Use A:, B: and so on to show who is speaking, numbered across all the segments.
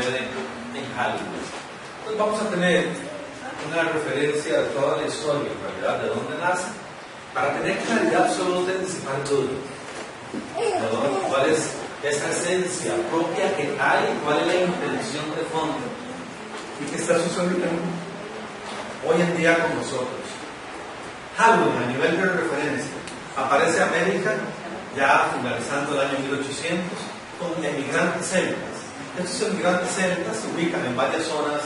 A: sucede en Hollywood. Entonces vamos a tener una referencia de toda la historia, en realidad, de dónde nace, para tener claridad absoluta en disipar dudas. ¿Cuál es esa esencia propia que hay? ¿Cuál es la intención de fondo? ¿Y qué está sucediendo hoy en día con nosotros? Halloween, a nivel de referencia, aparece América ya finalizando el año 1800 con emigrantes celtas. Estos emigrantes celtas se ubican en varias zonas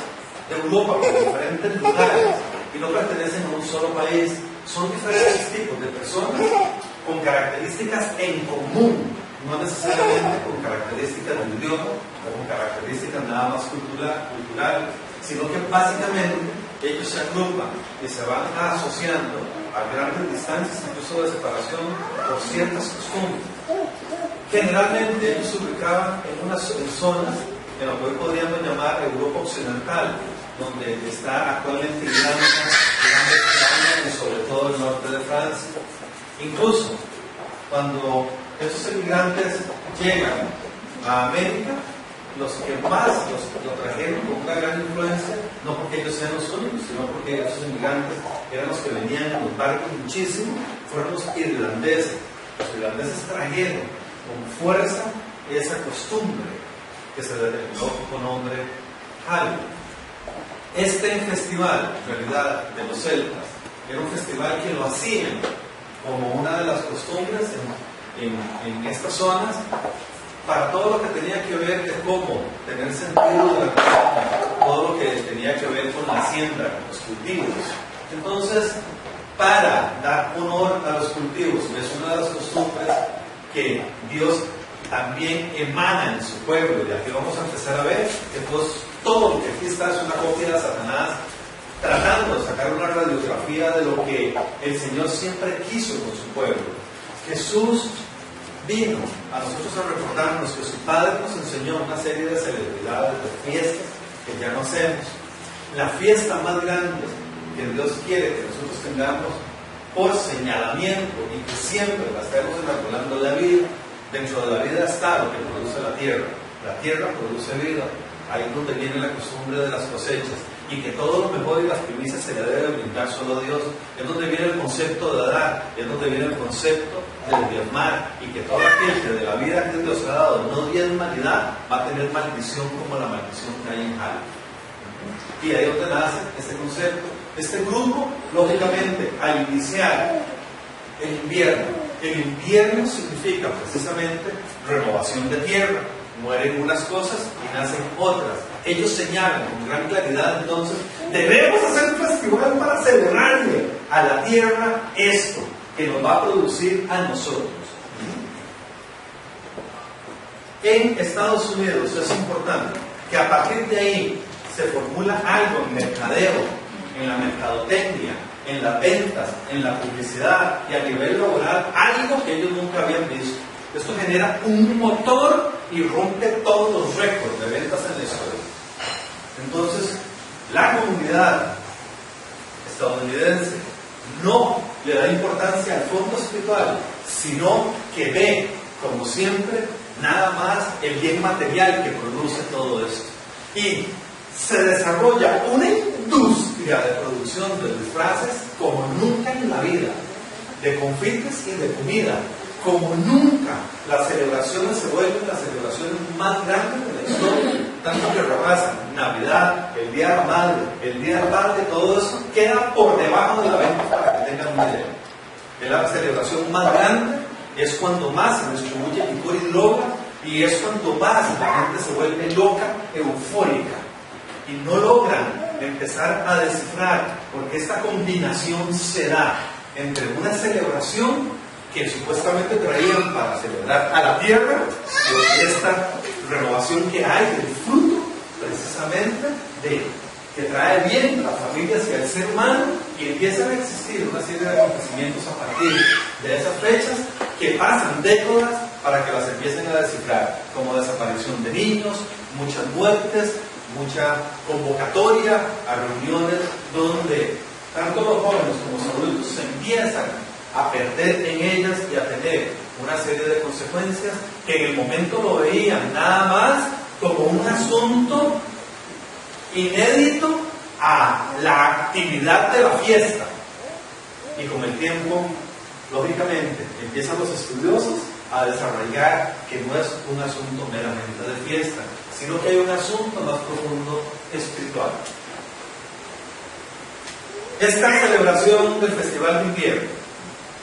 A: de Europa, por diferentes lugares, y no pertenecen a un solo país. Son diferentes tipos de personas con características en común, no necesariamente con características del idioma o con características nada más culturales, sino que básicamente ellos se agrupan y se van asociando a grandes distancias, incluso de separación, por ciertas costumbres. Generalmente ellos se ubicaban en zonas en lo que hoy podríamos llamar Europa Occidental, donde está actualmente Irlanda, y sobre todo el norte de Francia. Incluso cuando estos emigrantes llegan a América, los que más lo trajeron con una gran influencia, no porque ellos sean los únicos, sino porque esos emigrantes eran los que venían en los barcos muchísimo, fueron los irlandeses. Los irlandeses trajeron con fuerza esa costumbre que se denominó con nombre Halloween. Este festival, en realidad, de los celtas, era un festival que lo hacían como una de las costumbres en estas zonas, para todo lo que tenía que ver de cómo tener sentido de la vida, todo lo que tenía que ver con la hacienda, con los cultivos. Entonces, para dar honor a los cultivos, es una de las costumbres que Dios también emana en su pueblo, y aquí vamos a empezar a ver que todo lo que aquí está es una copia de Satanás, tratando de sacar una radiografía de lo que el Señor siempre quiso con su pueblo. Jesús vino a nosotros a recordarnos que su Padre nos enseñó una serie de celebridades, de fiestas que ya no hacemos. La fiesta más grande que Dios quiere que nosotros tengamos por señalamiento y que siempre la estemos enarbolando la vida. Dentro de la vida está lo que produce la tierra. La tierra produce vida. Ahí es donde viene la costumbre de las cosechas. Y que todo lo mejor y las primicias se le debe brindar solo a Dios. Es donde viene el concepto de dar, es donde viene el concepto de diezmar. Y que todo aquel que de la vida que Dios ha dado no diezma ni da, va a tener maldición como la maldición que hay en Halloween. Y ahí es donde nace este concepto. Este grupo, lógicamente, al iniciar el invierno significa precisamente renovación de tierra. Mueren unas cosas y nacen otras. Ellos señalan con gran claridad, entonces, debemos hacer un festival para celebrarle a la tierra esto que nos va a producir a nosotros. En Estados Unidos es importante que a partir de ahí se formula algo en mercadeo, en la mercadotecnia, en las ventas, en la publicidad y a nivel laboral, algo que ellos nunca habían visto. Esto genera un motor y rompe todos los récords de ventas en la historia. Entonces, la comunidad estadounidense no le da importancia al fondo espiritual, sino que ve, como siempre, nada más el bien material que produce todo esto. Y se desarrolla una industria de producción de disfraces como nunca en la vida, de confites y de comida. Como nunca, las celebraciones se vuelven las celebraciones más grandes de la historia, tanto que repasan Navidad, el Día de la Madre, el Día del Padre, todo eso queda por debajo de la venta para que tengan una idea. Es la celebración más grande, es cuando más se distribuye licor y droga, y es cuando más la gente se vuelve loca, eufórica, y no logran empezar a descifrar, porque esta combinación se da entre una celebración que supuestamente traían para celebrar a la tierra, y esta renovación que hay del fruto, precisamente, que trae bien a las familias y al ser humano, y empiezan a existir una serie de acontecimientos a partir de esas fechas que pasan décadas para que las empiecen a descifrar, como desaparición de niños, muchas muertes, mucha convocatoria a reuniones donde tanto los jóvenes como los adultos se empiezan a perder en ellas y a tener una serie de consecuencias que en el momento lo veían nada más como un asunto inédito a la actividad de la fiesta. Y con el tiempo, lógicamente, empiezan los estudiosos a desarrollar que no es un asunto meramente de fiesta, sino que hay un asunto más profundo espiritual. Esta celebración del Festival de Invierno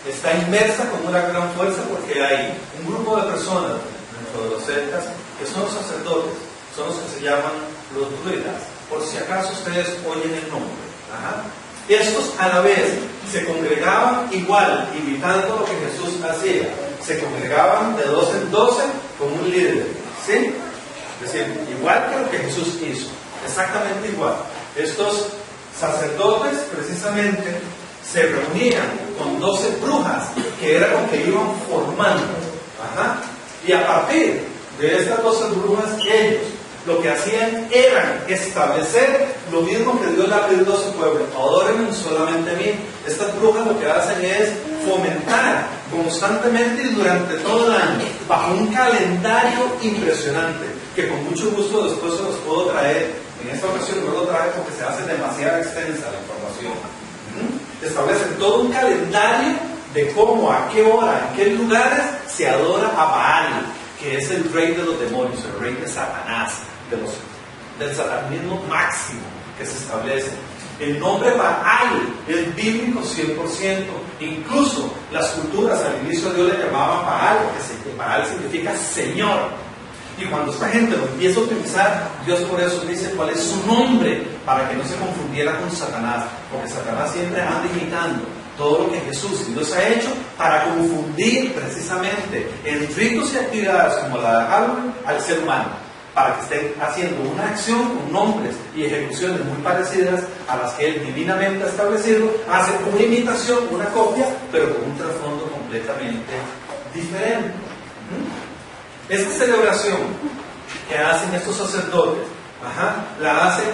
A: está inmersa con una gran fuerza porque hay un grupo de personas dentro de los celtas que son los sacerdotes, son los que se llaman los druidas, por si acaso ustedes oyen el nombre. Ajá. Estos a la vez se congregaban igual, imitando lo que Jesús hacía. Se congregaban de 12 en 12 con un líder, ¿sí? Es decir, igual que lo que Jesús hizo, exactamente igual. Estos sacerdotes precisamente se reunían con 12 brujas, que era lo que iban formando. Ajá. Y a partir de estas 12 brujas, ellos lo que hacían era establecer lo mismo que Dios le ha pedido a su pueblo: adórenme solamente a mí. Estas brujas lo que hacen es fomentar constantemente y durante todo el año, bajo un calendario impresionante, que con mucho gusto después se los puedo traer. En esta ocasión no lo traje porque se hace demasiado extensa la información. Establecen todo un calendario de cómo, a qué hora, en qué lugares se adora a Baal, que es el rey de los demonios, el rey de Satanás, del satanismo máximo que se establece. El nombre Baal es bíblico 100%. Incluso las culturas al inicio Dios le llamaban Baal, porque Baal significa Señor. Y cuando esta gente lo empieza a utilizar, Dios por eso dice cuál es su nombre, para que no se confundiera con Satanás, porque Satanás siempre anda imitando todo lo que Jesús y Dios ha hecho para confundir precisamente en ritos y actividades como la de Halloween al ser humano, para que estén haciendo una acción con nombres y ejecuciones muy parecidas a las que Él divinamente ha establecido, hace una imitación, una copia, pero con un trasfondo completamente diferente. Esta celebración que hacen estos sacerdotes, la hacen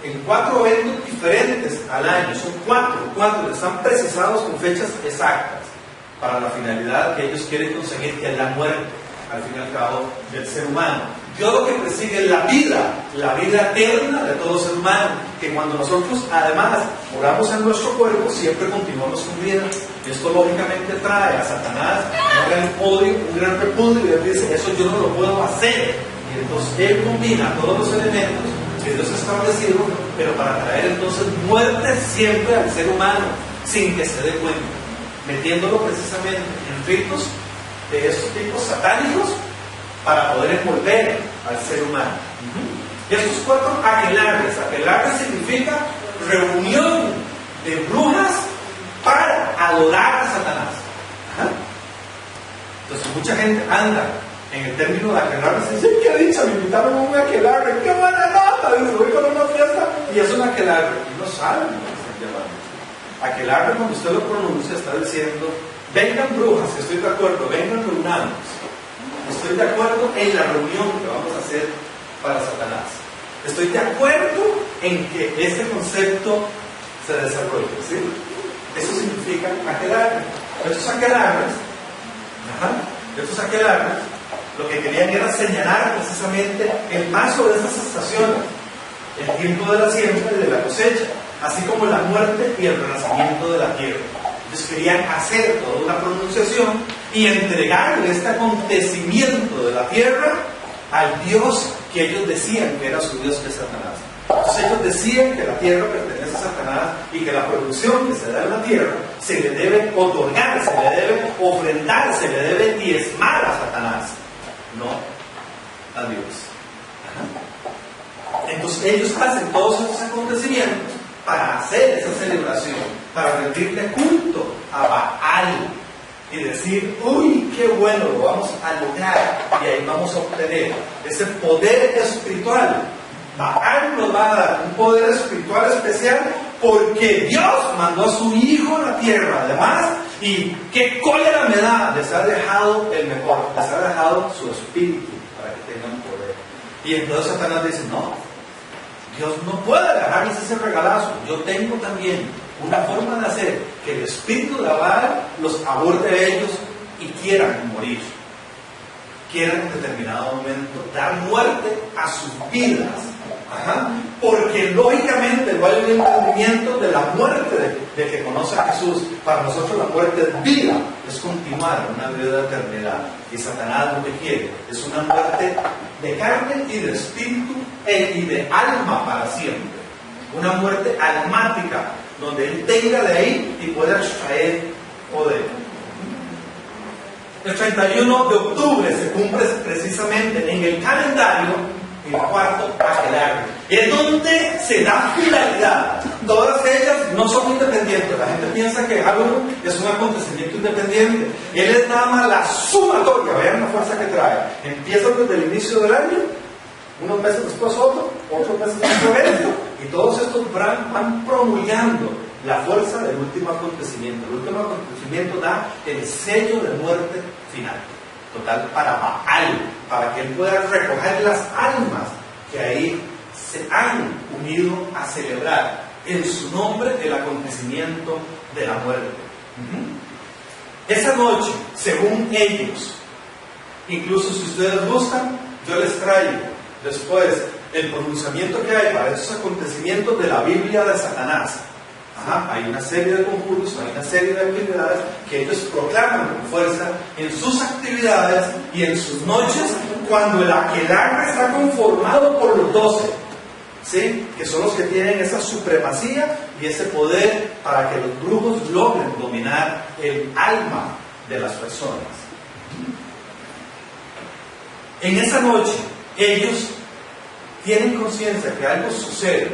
A: en 4 eventos diferentes al año. Son 4, están precisados con fechas exactas para la finalidad que ellos quieren conseguir, que es la muerte, al fin y al cabo, del ser humano. Dios lo que persigue es la vida eterna de todo ser humano, que cuando nosotros además moramos en nuestro cuerpo, siempre continuamos con vida. Esto lógicamente trae a Satanás un gran odio, un gran repudio, y él dice: eso yo no lo puedo hacer. Y entonces él combina todos los elementos que Dios ha establecido, pero para traer entonces muerte siempre al ser humano, sin que se dé cuenta, metiéndolo precisamente en ritos de estos tipos satánicos para poder envolver al ser humano. Y estos 4 aquelarres significa reunión de brujas para adorar a Satanás. Entonces mucha gente anda en el término de aquelarre y dice: qué dicha, me invitaron a un aquelarre, qué buena nota, dice, voy con una fiesta y es un aquelarre. Y no saben lo que están llamando. Aquelarre, cuando usted lo pronuncia, está diciendo: vengan brujas, estoy de acuerdo, vengan reunamos. Estoy de acuerdo en la reunión que vamos a hacer para Satanás. Estoy de acuerdo en que este concepto se desarrolle, ¿sí? Eso significa aquelarre. Estos aquelarres, lo que querían era señalar precisamente el paso de estas estaciones, el tiempo de la siembra y de la cosecha, así como la muerte y el renacimiento de la tierra. Ellos querían hacer toda una pronunciación y entregarle este acontecimiento de la tierra al Dios que ellos decían que era su Dios, que es Satanás. Entonces ellos decían que la tierra pertenece a Satanás y que la producción que se da en la tierra se le debe otorgar, se le debe ofrendar, se le debe diezmar a Satanás, no a Dios. Entonces ellos hacen todos esos acontecimientos para hacer esa celebración, para rendirle culto a Baal y decir: uy, qué bueno, lo vamos a lograr, y ahí vamos a obtener ese poder espiritual. Baal nos va a dar un poder espiritual especial porque Dios mandó a su Hijo a la tierra, además, y qué cólera me da, les ha dejado el mejor, les ha dejado su espíritu para que tengan poder. Y entonces Satanás dice: no, Dios no puede dejarles ese regalazo, yo tengo también una forma de hacer que el espíritu de Baal los aborde a ellos y quieran morir, quieran en determinado momento dar muerte a sus vidas, Ajá. Porque lógicamente no hay un entendimiento de la muerte de que conoce a Jesús. Para nosotros la muerte es vida, es continuar una vida de eternidad. Y Satanás lo que quiere es una muerte de carne y de espíritu y de alma para siempre. Una muerte almática, donde él tenga de ahí y pueda extraer poder. El 31 de octubre se cumple precisamente en el calendario el cuarto aquelarre, es donde se da finalidad. Todas ellas no son independientes. La gente piensa que Halloween es un acontecimiento independiente. Él es nada más la sumatoria. Vean la fuerza que trae. Empieza desde el inicio del año, unos meses después otros meses después esto, y todos estos van promulgando la fuerza del último acontecimiento. El último acontecimiento da el sello de muerte final, total, para Baal, para que él pueda recoger las almas que ahí se han unido a celebrar en su nombre el acontecimiento de la muerte. Esa noche, según ellos, incluso si ustedes buscan, yo les traigo después el pronunciamiento que hay para esos acontecimientos de la Biblia de Satanás. Hay una serie de conjuros, hay una serie de actividades que ellos proclaman con fuerza en sus actividades y en sus noches, cuando el aquelarre está conformado por los 12, ¿sí? Que son los que tienen esa supremacía y ese poder para que los brujos logren dominar el alma de las personas. En esa noche ellos tienen conciencia que algo sucede,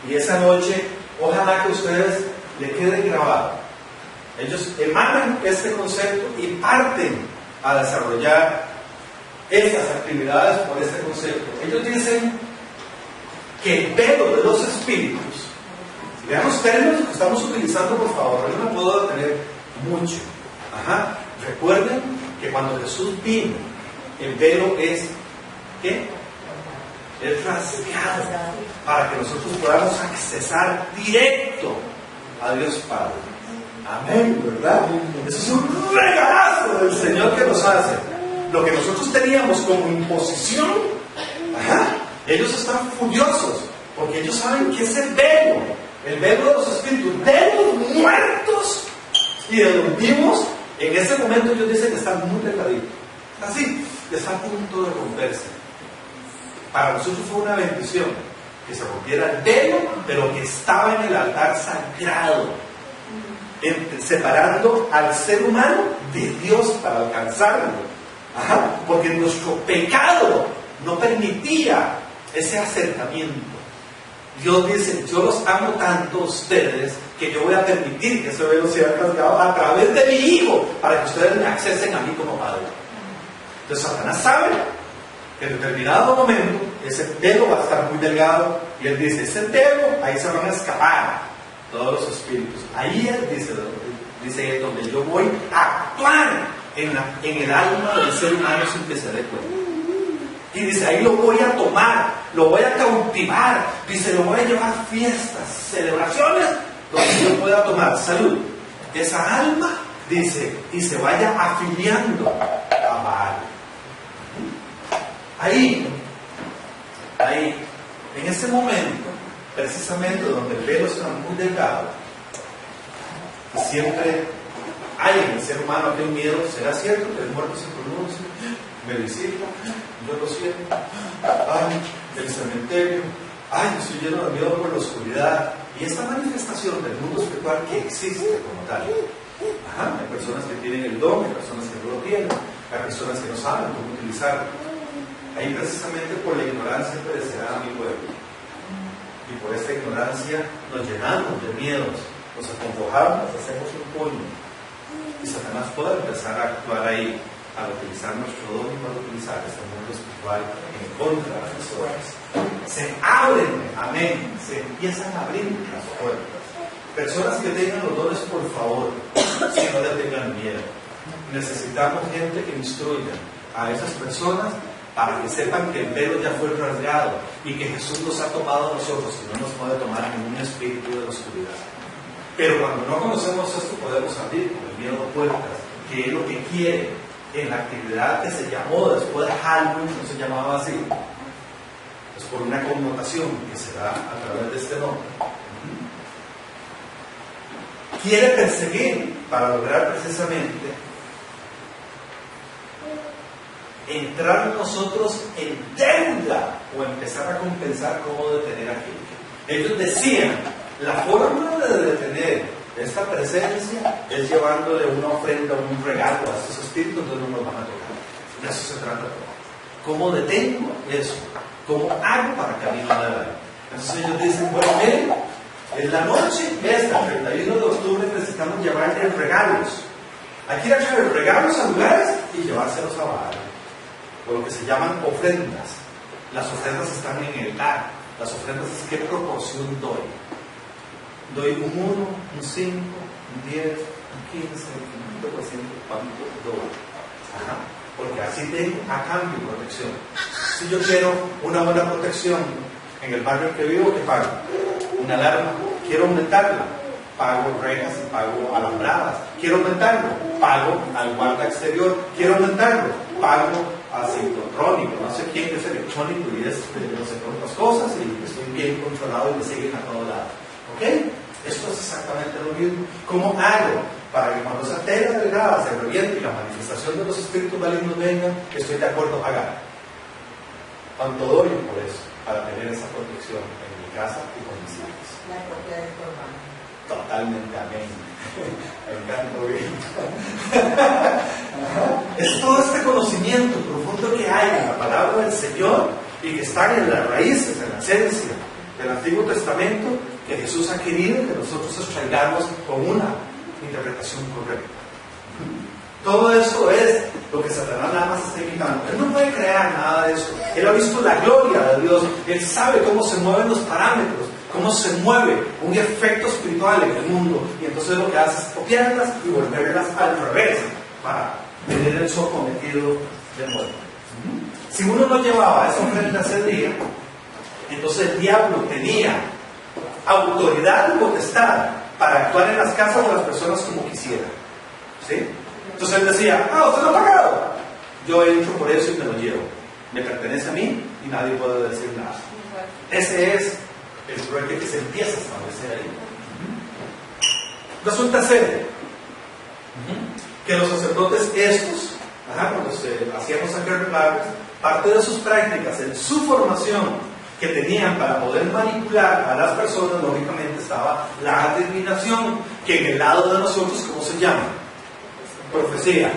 A: y esa noche ojalá que a ustedes le quede grabado. Ellos emanan este concepto y parten a desarrollar estas actividades por este concepto. Ellos dicen que el velo de los espíritus, vean los términos que estamos utilizando, por favor, yo no puedo detener mucho. Recuerden que cuando Jesús vino, el velo es, ¿qué? Es rasgado para que nosotros podamos accesar directo a Dios Padre. Amén, ¿verdad? Eso es un regalazo del Señor que nos hace. Lo que nosotros teníamos como imposición, ellos están furiosos porque ellos saben que es el velo de los espíritus, de los muertos y de los vivos. En ese momento ellos dicen que están muy delgaditos, así, está a punto de romperse. Para nosotros fue una bendición que se rompiera el velo, pero que estaba en el altar sagrado, separando al ser humano de Dios para alcanzarlo. Porque nuestro pecado no permitía ese acercamiento. Dios dice: yo los amo tanto a ustedes que yo voy a permitir que ese velo sea rasgado a través de mi Hijo, para que ustedes me accesen a mí como Padre. Entonces Satanás sabe que en determinado momento ese velo va a estar muy delgado, y él dice: ese velo, ahí se van a escapar todos los espíritus. Ahí él dice es donde yo voy a actuar en el alma del ser humano sin que se dé cuenta. Y dice: ahí lo voy a tomar, lo voy a cautivar. Dice: lo voy a llevar a fiestas, celebraciones, donde yo pueda tomar salud. Esa alma, dice, y se vaya afiliando a Baal. Ahí, en ese momento, precisamente donde el velo está muy delgado, y siempre hay en el ser humano aquel miedo: ¿será cierto que el muerto se pronuncia? Me visita, yo lo siento, el cementerio, estoy lleno de miedo por la oscuridad. Y esta manifestación del mundo espiritual que existe como tal. Hay personas que tienen el don, hay personas que no lo tienen, hay personas que no saben cómo utilizarlo. Ahí precisamente por la ignorancia perecerá mi pueblo. Y por esta ignorancia nos llenamos de miedos, nos acongojamos, hacemos un puño. Y Satanás puede empezar a actuar ahí, al utilizar nuestro don y para utilizar este mundo espiritual en contra de nosotros. Se abren, amén, se empiezan a abrir las puertas. Personas que tengan los dones, por favor, si no le tengan miedo. Necesitamos gente que instruya a esas personas para que sepan que el velo ya fue rasgado y que Jesús nos ha tomado a nosotros y no nos puede tomar ningún espíritu de la oscuridad. Pero cuando no conocemos esto, podemos abrir con el miedo puertas, que es lo que quiere en la actividad que se llamó después de Halloween, no se llamaba así. pues por una connotación que se da a través de este nombre, quiere perseguir para lograr precisamente entrar nosotros en deuda o empezar a compensar cómo detener a aquello. Ellos decían, la forma de detener esta presencia es llevándole una ofrenda o un regalo a estos espíritus, entonces no nos van a tocar. De eso se trata todo. ¿Cómo detengo eso? ¿Cómo hago para que a mí no me vaya? Entonces ellos dicen, bueno, miren, en la noche esta, el 31 de octubre, necesitamos llevarle regalos. Hay que ir a traer regalos a lugares y llevárselos a Baal, o lo que se llaman ofrendas. Las ofrendas están en el dar. Las ofrendas es qué proporción doy. Doy un 1, un 5, un 10, un 15, un 20%, ¿cuánto doy? Ajá. Porque así tengo a cambio protección. Si yo quiero una buena protección en el barrio en que vivo, ¿qué pago? Una alarma. Quiero aumentarla, pago rejas y pago alambradas. Quiero aumentarlo, pago al guarda exterior. Quiero aumentarlo, pago a ciclotrónico, no sé quién es electrónico y es no sé cuántas cosas, y estoy bien controlado y me siguen a todo lado. ¿Ok? Esto es exactamente lo mismo. ¿Cómo hago para que cuando esa tela delgada se reviente y la manifestación de los espíritus malignos vengan, estoy de acuerdo a pagar? ¿Cuánto doy por eso? Para tener esa protección en mi casa y con mis hijos.
B: La copia de tu hermano.
A: Totalmente, amén. Me encanta bien. Es todo este conocimiento profundo que hay en la palabra del Señor y que están en las raíces, en la esencia del Antiguo Testamento, que Jesús ha querido que nosotros extraigamos con una interpretación correcta. Todo eso es lo que Satanás nada más está imitando. Él no puede crear nada de eso. Él ha visto la gloria de Dios. Él sabe cómo se mueven los parámetros, cómo se mueve un efecto espiritual en el mundo. Y entonces lo que hace es copiarlas y volverlas al revés para tener el sometido de muerte. Si uno no llevaba esa ofrenda ese día, entonces el diablo tenía autoridad y potestad para actuar en las casas de las personas como quisiera. ¿Sí? Entonces él decía, usted no ha pagado. Yo entro por eso y me lo llevo. Me pertenece a mí y nadie puede decir nada. Ese es el trueque que se empieza a establecer ahí. Resulta ser que los sacerdotes estos, cuando se hacían los sacrificios, parte de sus prácticas, en su formación que tenían para poder manipular a las personas, lógicamente estaba la adivinación, que en el lado de nosotros, ¿cómo se llama? Profecía.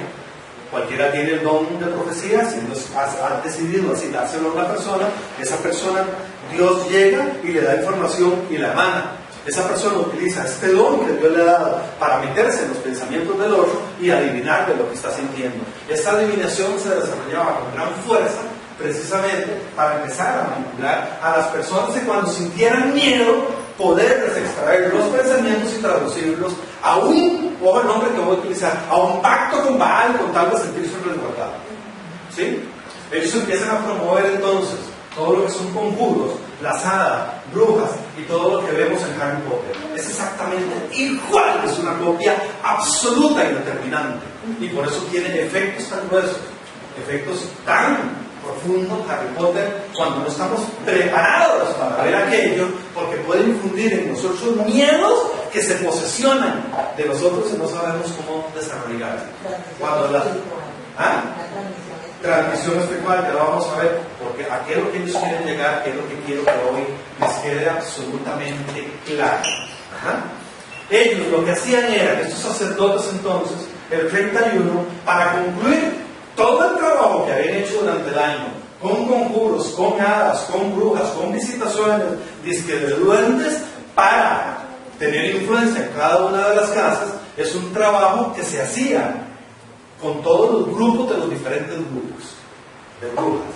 A: Cualquiera tiene el don de profecía, si Dios ha decidido así dárselo a una persona, esa persona, Dios llega y le da información y la emana. Esa persona utiliza este don que Dios le ha dado para meterse en los pensamientos del otro y adivinar de lo que está sintiendo. Esta adivinación se desarrollaba con gran fuerza precisamente para empezar a manipular a las personas y cuando sintieran miedo poderles extraer los pensamientos y traducirlos a un, ojo el nombre que voy a utilizar, a un pacto con Baal con tal de sentirse resguardado. ¿Sí? Ellos empiezan a promover entonces todo lo que son conjuros, las hadas, brujas y todo lo que vemos en Harry Potter. Es exactamente igual, es una copia absoluta y determinante. Y por eso tiene efectos tan gruesos, efectos tan profundos, Harry Potter, cuando no estamos preparados para ver aquello, porque puede infundir en nosotros miedos que se posesionan de nosotros y no sabemos cómo desarrollar. Cuando la transmisión espiritual, ya lo vamos a ver, porque a qué es lo que ellos quieren llegar, qué es lo que quiero que hoy les quede absolutamente claro. Ellos lo que hacían era, estos sacerdotes entonces, el 31, para concluir todo el trabajo que habían hecho durante el año, con conjuros, con hadas, con brujas, con visitaciones, disque de duendes, para tener influencia en cada una de las casas, es un trabajo que se hacía con todos los grupos de los diferentes grupos de brujas.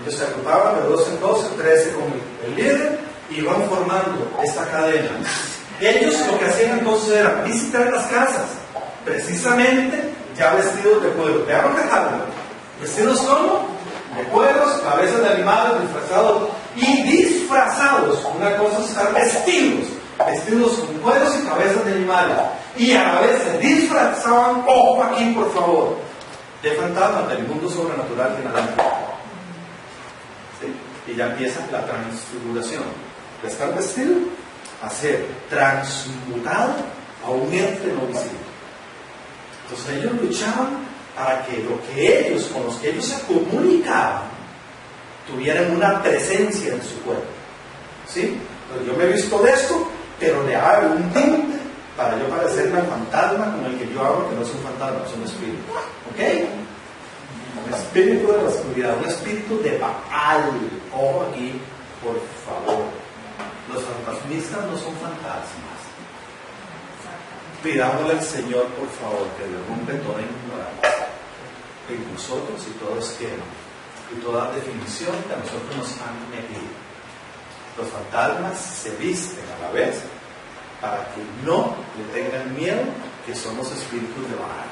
A: Ellos se agrupaban de 12 en 12, 13 con el líder, y iban formando esta cadena. Ellos lo que hacían entonces era visitar las casas, precisamente ya vestidos de cuero. Vean lo que hablan. ¿Vestidos cómo? De cueros, cabezas de animales, disfrazados. Y disfrazados. Una cosa es estar vestidos con cueros y cabezas de animales. Y a la vez se disfrazaban, ojo aquí por favor, de fantasmas del mundo sobrenatural que nada. ¿Sí? Y ya empieza la transfiguración. De estar vestido a ser transmutado a un ente no visible. Entonces ellos luchaban para que lo que ellos, con los que ellos se comunicaban, tuvieran una presencia en su cuerpo. ¿Sí? Entonces yo me he visto de esto, pero le hago un tinte para yo parecerme al fantasma con el que yo hablo, que no es un fantasma, es un espíritu. ¿Ok? Un espíritu de la oscuridad, un espíritu de Baal. Ojo aquí, por favor. Los fantasmistas no son fantasmas. Pidámosle al Señor, por favor, que derrumbe toda ignorancia en nosotros y todo esquema y toda definición que a nosotros nos han metido. Los fantasmas se visten a la vez para que no le tengan miedo, que son los espíritus de Baal.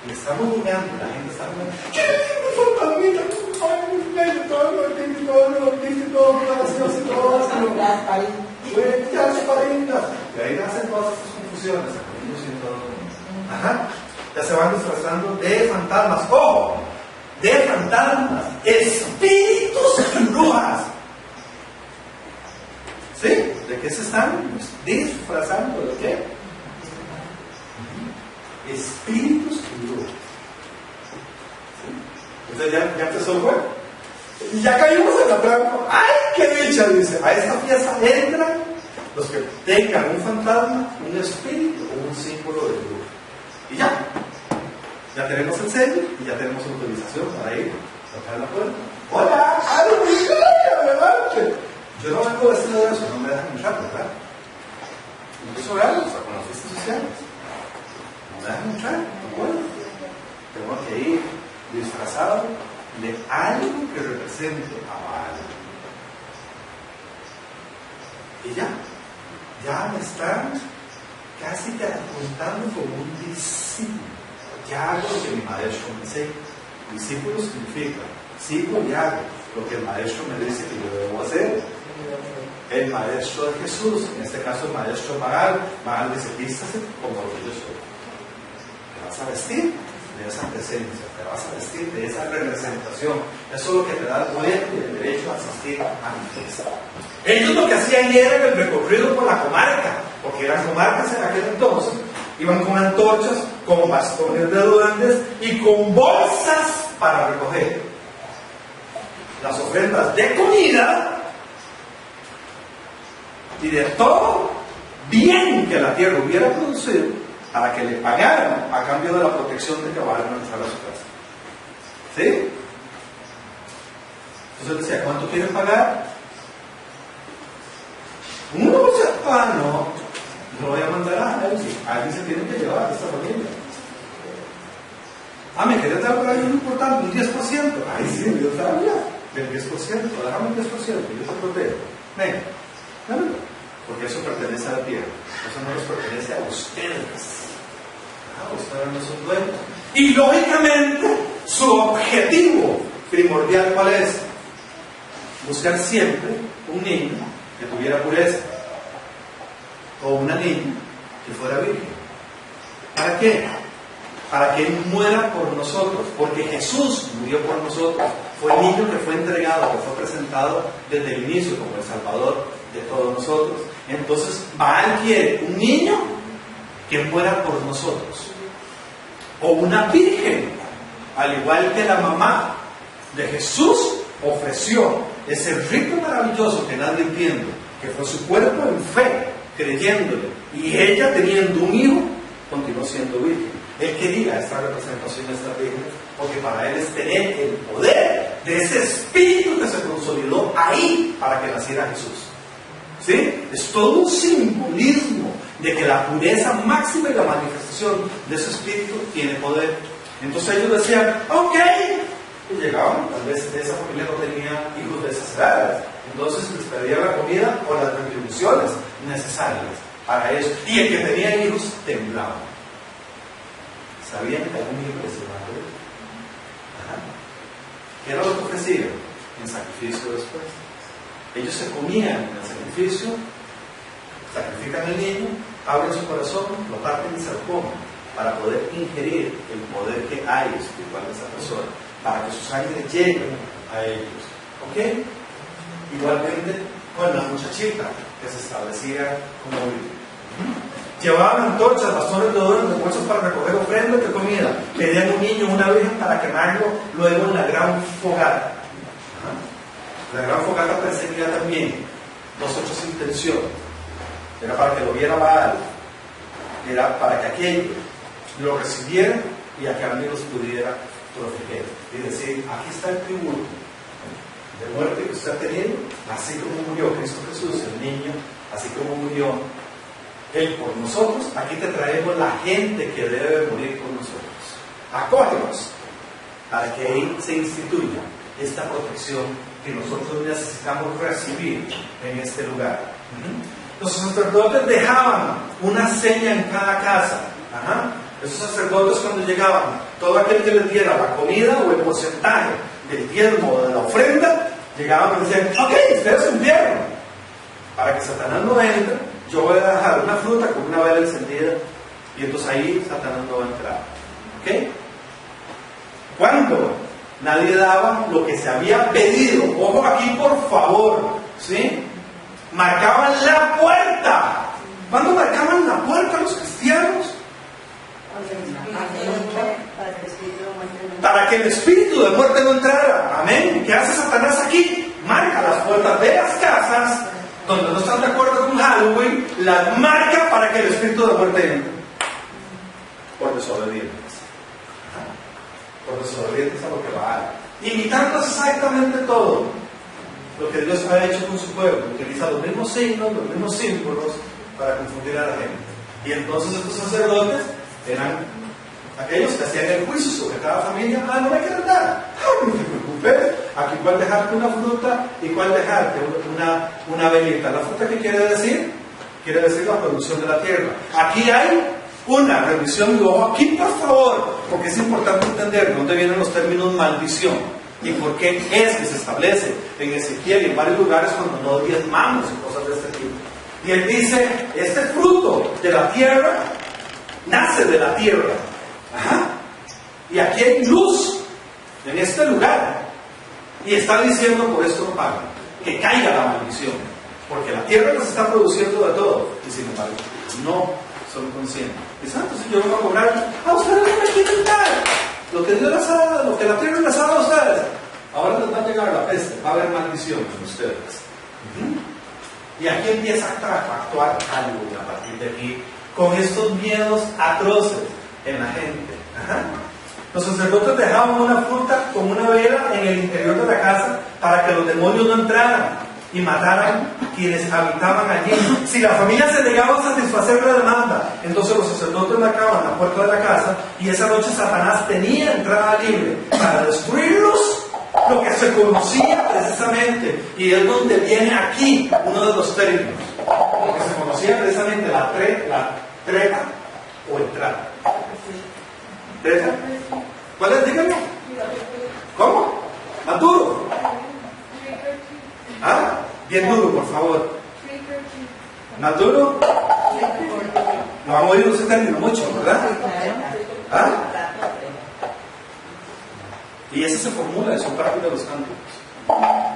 A: Y estamos jugando, la gente está jugando. ¡Qué lindo fantasmita! ¡Ay, todo gracioso y todo! Y ahí hacen todas estas confusiones. Ajá. Ya se van disfrazando de fantasmas. ¡Ojo! De fantasmas, espíritus y brujas. ¿Sí? ¿De qué se están disfrazando? ¿De qué? Espíritus y brujas. ¿Sí? Entonces ya empezó el juego. Y ya caímos en la trampa. ¡Ay, qué dicha! Dice, a esta fiesta entran los que tengan un fantasma, un espíritu o un símbolo de bruja. Y ya. Ya tenemos el sello y ya tenemos autorización para ir a tocar la puerta. ¡Hola! ¡Adelante! Yo no vengo vestido de eso, no me dejan entrar, ¿verdad? Incluso veamos, con las fiestas sociales. No me dejan entrar, no puedo. Tengo que ir disfrazado de algo que represente a Baal. Y ya me están casi que apuntando como un discípulo. Ya hago lo que mi maestro me enseña. Discípulo significa, sigo y hago lo que el maestro me dice que yo debo hacer. El maestro de Jesús, en este caso el maestro Baal, Baal dice, vístase como lo que yo soy. Te vas a vestir de esa presencia, te vas a vestir de esa representación. Eso es lo que te da el poder y el derecho a asistir a mi fiesta. Ellos lo que hacían era el recorrido por la comarca, porque eran comarcas en aquel entonces. Iban con antorchas, con bastones de duendes y con bolsas para recoger las ofrendas de comida y de todo bien que la tierra hubiera producido para que le pagaran a cambio de la protección de que van a entrar a su casa. ¿Sí? Entonces decía, ¿cuánto quieren pagar? ¿1%? Ah, no. No voy a mandar a alguien. Alguien se tiene que llevar de esta familia. ¿Me querés dar por ahí un importante? ¿Un 10%? Ay, sí, Dios te habla. Del 10%. Déjame el 10%. Yo te protejo. Venga. Porque eso pertenece a la tierra. Eso no les pertenece a ustedes. Ustedes no son dueños. Y lógicamente, su objetivo primordial, ¿cuál es? Buscar siempre un niño que tuviera pureza. O una niña que fuera virgen. ¿Para qué? Para que Él muera por nosotros, porque Jesús murió por nosotros. Fue el niño que fue entregado, que fue presentado desde el inicio como el Salvador de todos nosotros. Entonces, Baal quiere un niño que muera por nosotros, o una virgen, al igual que la mamá de Jesús ofreció ese rito maravilloso que nadie entiende, que fue su cuerpo en fe, creyéndole, y ella teniendo un hijo, continuó siendo virgen. Él quería esta representación de esta virgen, porque para él es tener el poder de ese espíritu que se consolidó ahí para que naciera Jesús. ¿Sí? Es todo un simbolismo de que la pureza máxima y la manifestación de ese espíritu tiene poder. Entonces ellos decían, ok, y llegaban, tal vez esa familia no tenía hijos de esas edades, entonces les pedían la comida o las retribuciones necesarias para eso, y el que tenía hijos temblaba. ¿Sabían que algún hijo les iba a morir? ¿Qué era lo que ofrecían? En sacrificio después. Ellos se comían en el sacrificio, sacrifican al niño, abren su corazón, lo parten y se lo comen, para poder ingerir el poder que hay espiritual de esa persona, para que su sangre llegue
B: a ellos. ¿Ok? Igualmente con la muchachita que se establecía como líder. Llevaban antorchas, bastones de oro, bolsas para recoger ofrendas de comida. Pedían un niño, una virgen para quemarlo luego en la gran fogata. La gran fogata perseguía también dos otras intenciones. Era para que lo viera Baal, era para que aquello lo recibiera y a cambio los pudiera proteger. Y decir, aquí está el tributo de muerte que usted ha tenido, así como murió Cristo Jesús, el niño, así como murió Él por nosotros, aquí te traemos la gente que debe morir por nosotros. Acógenos para que ahí se instituya esta protección que nosotros necesitamos recibir en este lugar. Los sacerdotes dejaban una seña en cada casa. Esos sacerdotes, cuando llegaban, todo aquel que les diera la comida o el porcentaje del diezmo o de la ofrenda, llegaban y decían, ok, ustedes cumplieron. Para que Satanás no entre, yo voy a dejar una fruta con una vela encendida, y entonces ahí Satanás no va a entrar. ¿Ok? Cuando nadie daba lo que se había pedido, ojo aquí por favor, ¿sí? Marcaban la puerta. ¿Cuándo marcaban la puerta los cristianos? Para que el espíritu de muerte no entrara. Amén. ¿Qué hace Satanás aquí? Marca las puertas de las casas donde no están de acuerdo con Halloween, las marca para que el espíritu de muerte entre. Por desobedientes. Por desobedientes a lo que va a dar. Imitando exactamente todo lo que Dios ha hecho con su pueblo. Utiliza los mismos signos, los mismos símbolos para confundir a la gente. Y entonces estos sacerdotes eran aquellos que hacían el juicio sobre cada familia. No me quieres dar, no te preocupes, aquí cuál dejarte una fruta y cuál dejarte una velita. ¿La fruta qué quiere decir? Quiere decir la producción de la tierra. Aquí hay una revisión de ojo, aquí por favor, porque es importante entender dónde vienen los términos maldición y por qué es que se establece en Ezequiel y en varios lugares cuando no diezmamos y cosas de este tipo. Y él dice, este fruto de la tierra nace de la tierra. Y aquí hay luz en este lugar. Y está diciendo, por esto no pagan, que caiga la maldición. Porque la tierra nos está produciendo de todo. Y sin embargo, no son conscientes. Dicen, entonces yo vengo a cobrar, ustedes no me quieren dar lo que Dios les ha dado, lo que la tierra les ha dado a ustedes. Ahora les va a llegar la peste, va a haber maldición con ustedes. Y aquí empieza a actuar algo a partir de aquí, con estos miedos atroces en la gente. Los sacerdotes dejaban una fruta con una vela en el interior de la casa para que los demonios no entraran y mataran a quienes habitaban allí. Si la familia se negaba a satisfacer la demanda, entonces los sacerdotes marcaban la puerta de la casa y esa noche Satanás tenía entrada libre para destruirlos, lo que se conocía precisamente, y es donde viene aquí uno de los términos, lo que se conocía precisamente, la treta o entrada. ¿Treta? ¿Cuál es? Díganlo. ¿Cómo? ¿Más duro? Bien duro, por favor. ¿Más duro? No vamos a oír ese término mucho, ¿verdad? Y ese se formula en su parte de los cánticos.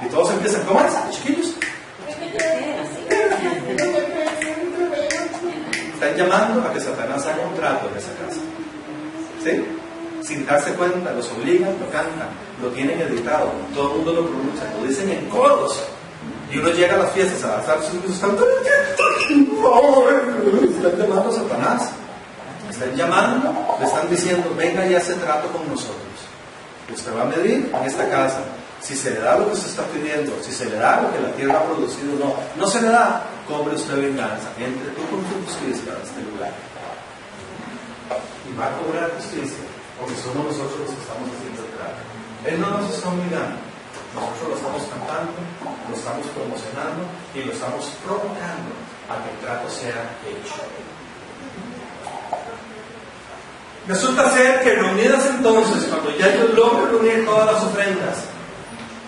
B: Y todos empiezan, ¿cómo es? Chiquillos. Están llamando a que Satanás haga un trato en esa casa. ¿Sí? Sin darse cuenta, los obligan, lo cantan, lo tienen editado, todo el mundo lo pronuncia, lo dicen en coros. Y uno llega a las fiestas a danzar sus hijos, están llamando a Satanás. Están llamando, le están diciendo, venga y hace trato con nosotros. Usted va a medir en esta casa si se le da lo que se está pidiendo, si se le da lo que la tierra ha producido o no. No se le da, cobre usted venganza. Entre tú con tu justicia a este lugar. Y va a cobrar justicia, porque somos nosotros los que estamos haciendo el trato. Él no nos está obligando. Nosotros lo estamos cantando, lo estamos promocionando y lo estamos provocando a que el trato sea hecho. Resulta ser que reunidas entonces, cuando ya ellos logran reunir todas las ofrendas,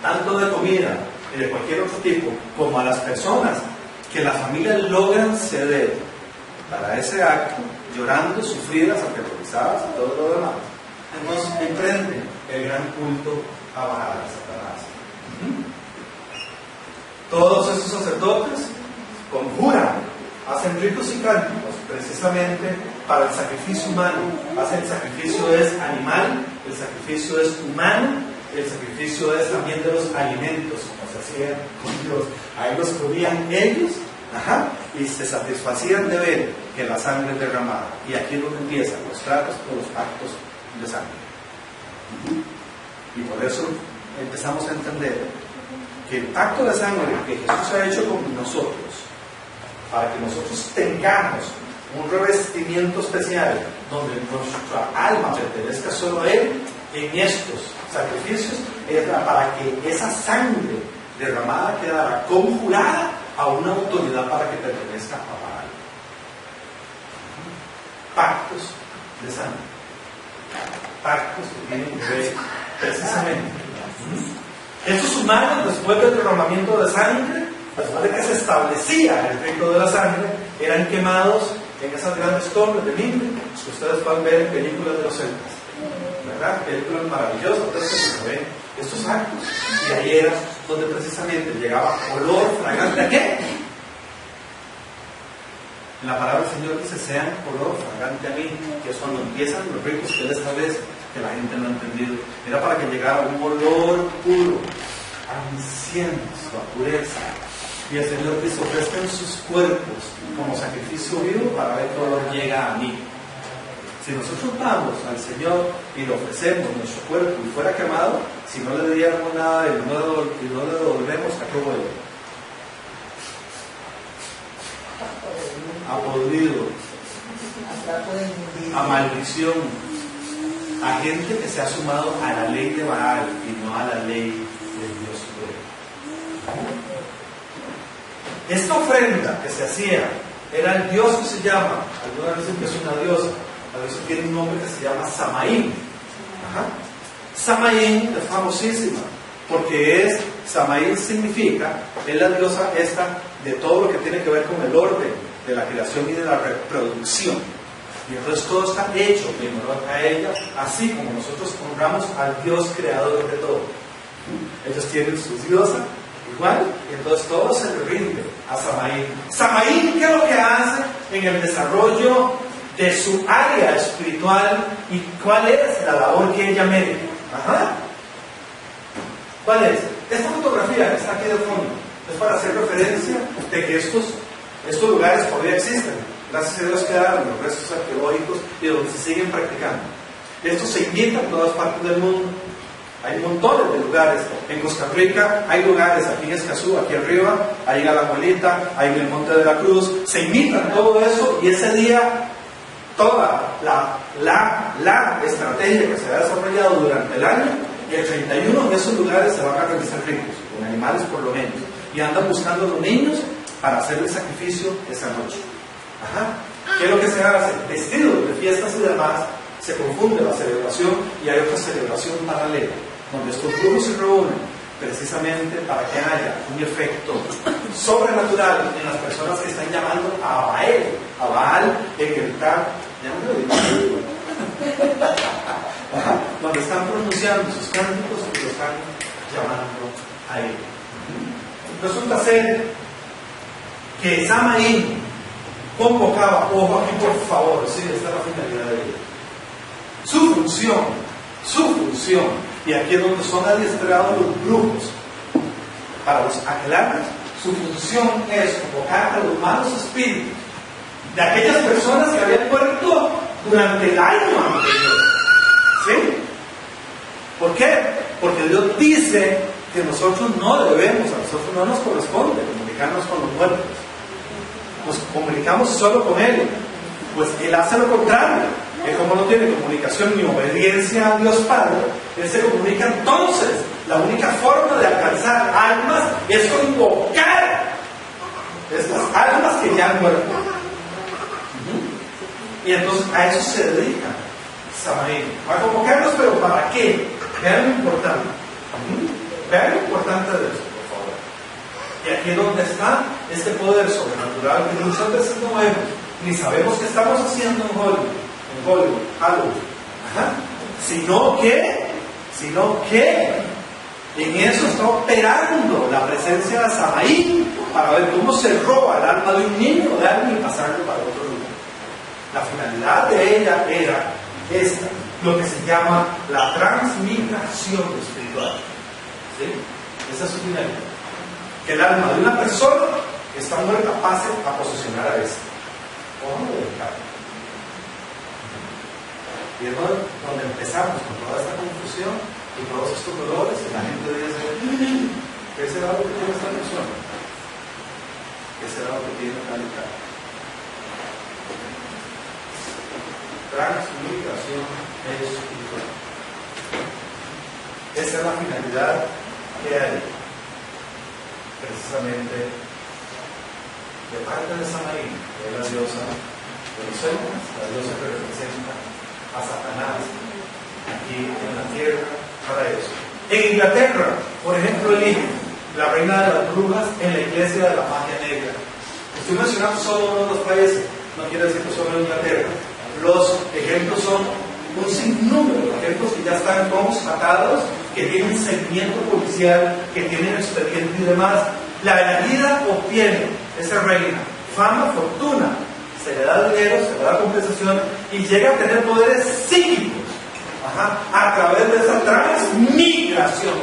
B: tanto de comida y de cualquier otro tipo, como a las personas que las familias logran ceder para ese acto, llorando, sufridas, aterrorizadas y todo lo demás, entonces emprenden el gran culto a Baal, a Satanás. sacerdotes conjuran, hacen ritos y cánticos precisamente para el sacrificio humano. El sacrificio es animal, el sacrificio es humano, el sacrificio es también de los alimentos, como se hacía con Dios. Ahí los comían ellos, y se satisfacían de ver que la sangre es derramada. Y aquí es donde empiezan los tratos por los pactos de sangre. Y por eso empezamos a entender que el pacto de sangre que Jesús ha hecho con nosotros, para que nosotros tengamos un revestimiento especial donde nuestra alma pertenezca solo a Él, en estos sacrificios, era para que esa sangre derramada quedara conjurada a una autoridad para que pertenezca a Baal. Pactos de sangre. Pactos que tienen que ver precisamente. Estos humanos, después del derramamiento de sangre, después de que se establecía el rito de la sangre, eran quemados en esas grandes torres de mimbre que ustedes pueden ver en películas de los celtas, ¿verdad? Películas maravillosas, entonces se ven estos actos, y ahí era donde precisamente llegaba olor fragante. ¿A qué? En la palabra del Señor dice: sean olor fragante a mí, que es cuando empiezan los ritos que Él establece, que la gente no ha entendido. Era para que llegara un olor puro, a incienso, a pureza. Y el Señor dice: ofrezcan sus cuerpos como sacrificio vivo para ver que el olor llega a mí. Si nosotros vamos al Señor y le ofrecemos nuestro cuerpo y fuera quemado, si no le diéramos nada y no le devolvemos, ¿a qué vuelve? A podrido, a maldición, a gente que se ha sumado a la ley de Baal y no a la ley del Dios supremo. Esta ofrenda que se hacía era el dios que se llama, algunas dicen que es una diosa, la diosa tiene un nombre que se llama Samaín. Samaín es famosísima porque Samaín significa, es la diosa esta de todo lo que tiene que ver con el orden de la creación y de la reproducción. Y entonces todo está hecho en honor a ella, así como nosotros honramos al Dios creador de todo. Ellos tienen su diosa igual, y entonces todo se le rinde a Samaín. Samaín, ¿qué es lo que hace en el desarrollo de su área espiritual y cuál es la labor que ella merece? ¿Cuál es? Esta fotografía que está aquí de fondo es para hacer referencia de que estos lugares todavía existen. Gracias a Dios quedaron los restos arqueológicos y donde se siguen practicando. Esto se imita en todas partes del mundo. Hay montones de lugares. En Costa Rica hay lugares, aquí en Escazú, aquí arriba, ahí en la Abuelita, ahí en el Monte de la Cruz. Se imitan todo eso y ese día toda la estrategia que se ha desarrollado durante el año, y el 31 en esos lugares se van a realizar ritos, con animales por lo menos. Y andan buscando a los niños para hacer el sacrificio esa noche. ¿Qué es lo que se hace? Vestidos de fiestas y demás, se confunde la celebración y hay otra celebración paralela, donde estos grupos se reúnen precisamente para que haya un efecto sobrenatural en las personas que están llamando a Baal en el tal, donde están pronunciando sus cánticos y lo están llamando a él. Resulta ser que Samaín convocaba, ojo aquí por favor, sí, esta es la finalidad de ella. Su función, y aquí es donde son adiestrados los brujos para los aquelarres, su función es convocar a los malos espíritus de aquellas personas que habían muerto durante el año anterior. ¿Sí? ¿Por qué? Porque Dios dice que nosotros no debemos, a nosotros no nos corresponde comunicarnos con los muertos. Nos comunicamos solo con Él. Pues Él hace lo contrario. Él, como no tiene comunicación ni obediencia a Dios Padre, Él se comunica entonces. La única forma de alcanzar almas es convocar estas almas que ya han muerto. Y entonces a eso se dedica Samaín. A convocarlos, pero ¿para qué? Vean lo importante. Vean lo importante de eso, por favor. Y aquí es donde está este poder sobrenatural que muchas veces no vemos, ni sabemos qué estamos haciendo en Hollywood, sino que En eso está operando la presencia de Samaín para ver cómo se roba el alma de un niño o de alguien y pasarlo para otro lugar. La finalidad de ella era esta, lo que se llama la transmigración espiritual. ¿Sí? Esa es su finalidad. Que el alma de una persona que está muerta pase a posesionar a esta. ¿Cómo lo dejar? Y es donde empezamos con toda esta confusión y todos estos dolores, y la gente dice, ¿qué será lo que tiene esta persona? ¿Qué será lo que tiene tal y tal? Transmigración espiritual. Esa es la finalidad que hay precisamente de parte de Samaín, que es la diosa de los hombres, la diosa que representa a Satanás aquí en la tierra para eso. En Inglaterra, por ejemplo, eligen la reina de las brujas en la iglesia de la magia negra. Estoy mencionando solo uno de los países, no quiere decir que solo en Inglaterra. Los ejemplos son un sinnúmero de ejemplos que ya están constatados, que tienen seguimiento policial, que tienen expediente y demás. La elegida obtiene esa reina fama, fortuna, se le da dinero, se le da compensación y llega a tener poderes psíquicos a través de esa transmigración.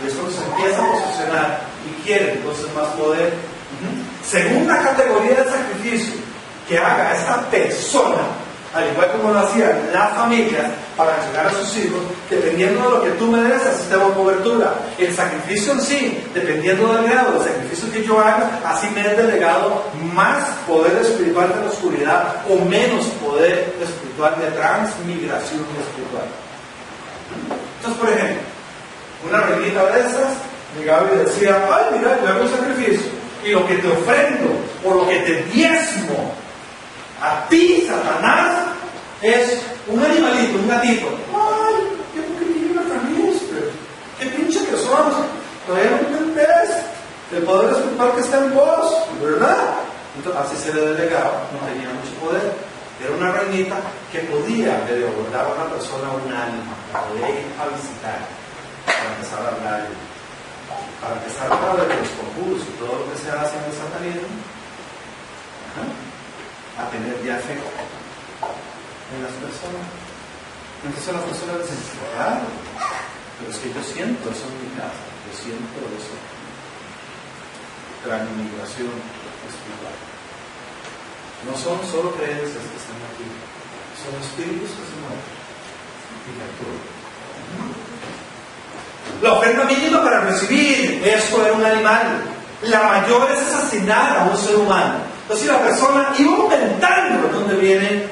B: Y es cuando se empieza a posicionar y quiere entonces más poder. Segunda categoría de sacrificio que haga esta persona, al igual como lo hacían las familias para entregar a sus hijos, dependiendo de lo que tú me des al sistema de cobertura. El sacrificio en sí, dependiendo del grado del sacrificio que yo haga, así me es delegado más poder espiritual de la oscuridad o menos poder espiritual de transmigración espiritual. Entonces, por ejemplo, una reinita de esas llegaba y decía, ay, mira, yo hago un sacrificio y lo que te ofrendo o lo que te diezmo a ti, Satanás, es un animalito, un gatito. Ay, qué poquitito me trajiste, qué pinche que somos, todavía no entendés el poder espiritual que está en vos, ¿verdad? Entonces, así se le delegaba, no tenía mucho poder. Era una reinita que podía abordar a una persona un alma, la podía ir a visitar, para empezar a hablar, para empezar a hablar de los conjuros y todo lo que se hace en el satanismo. A tener ya fe en las personas. Entonces las personas dicen, claro, pero es que yo siento eso en mi casa, yo siento eso. Transmigración espiritual. No son solo creencias que están aquí, son espíritus que se mueven y que actúan. La ofrenda mínima para recibir esto era un animal. La mayor es asesinar a un ser humano. Entonces la persona iba aumentando donde viene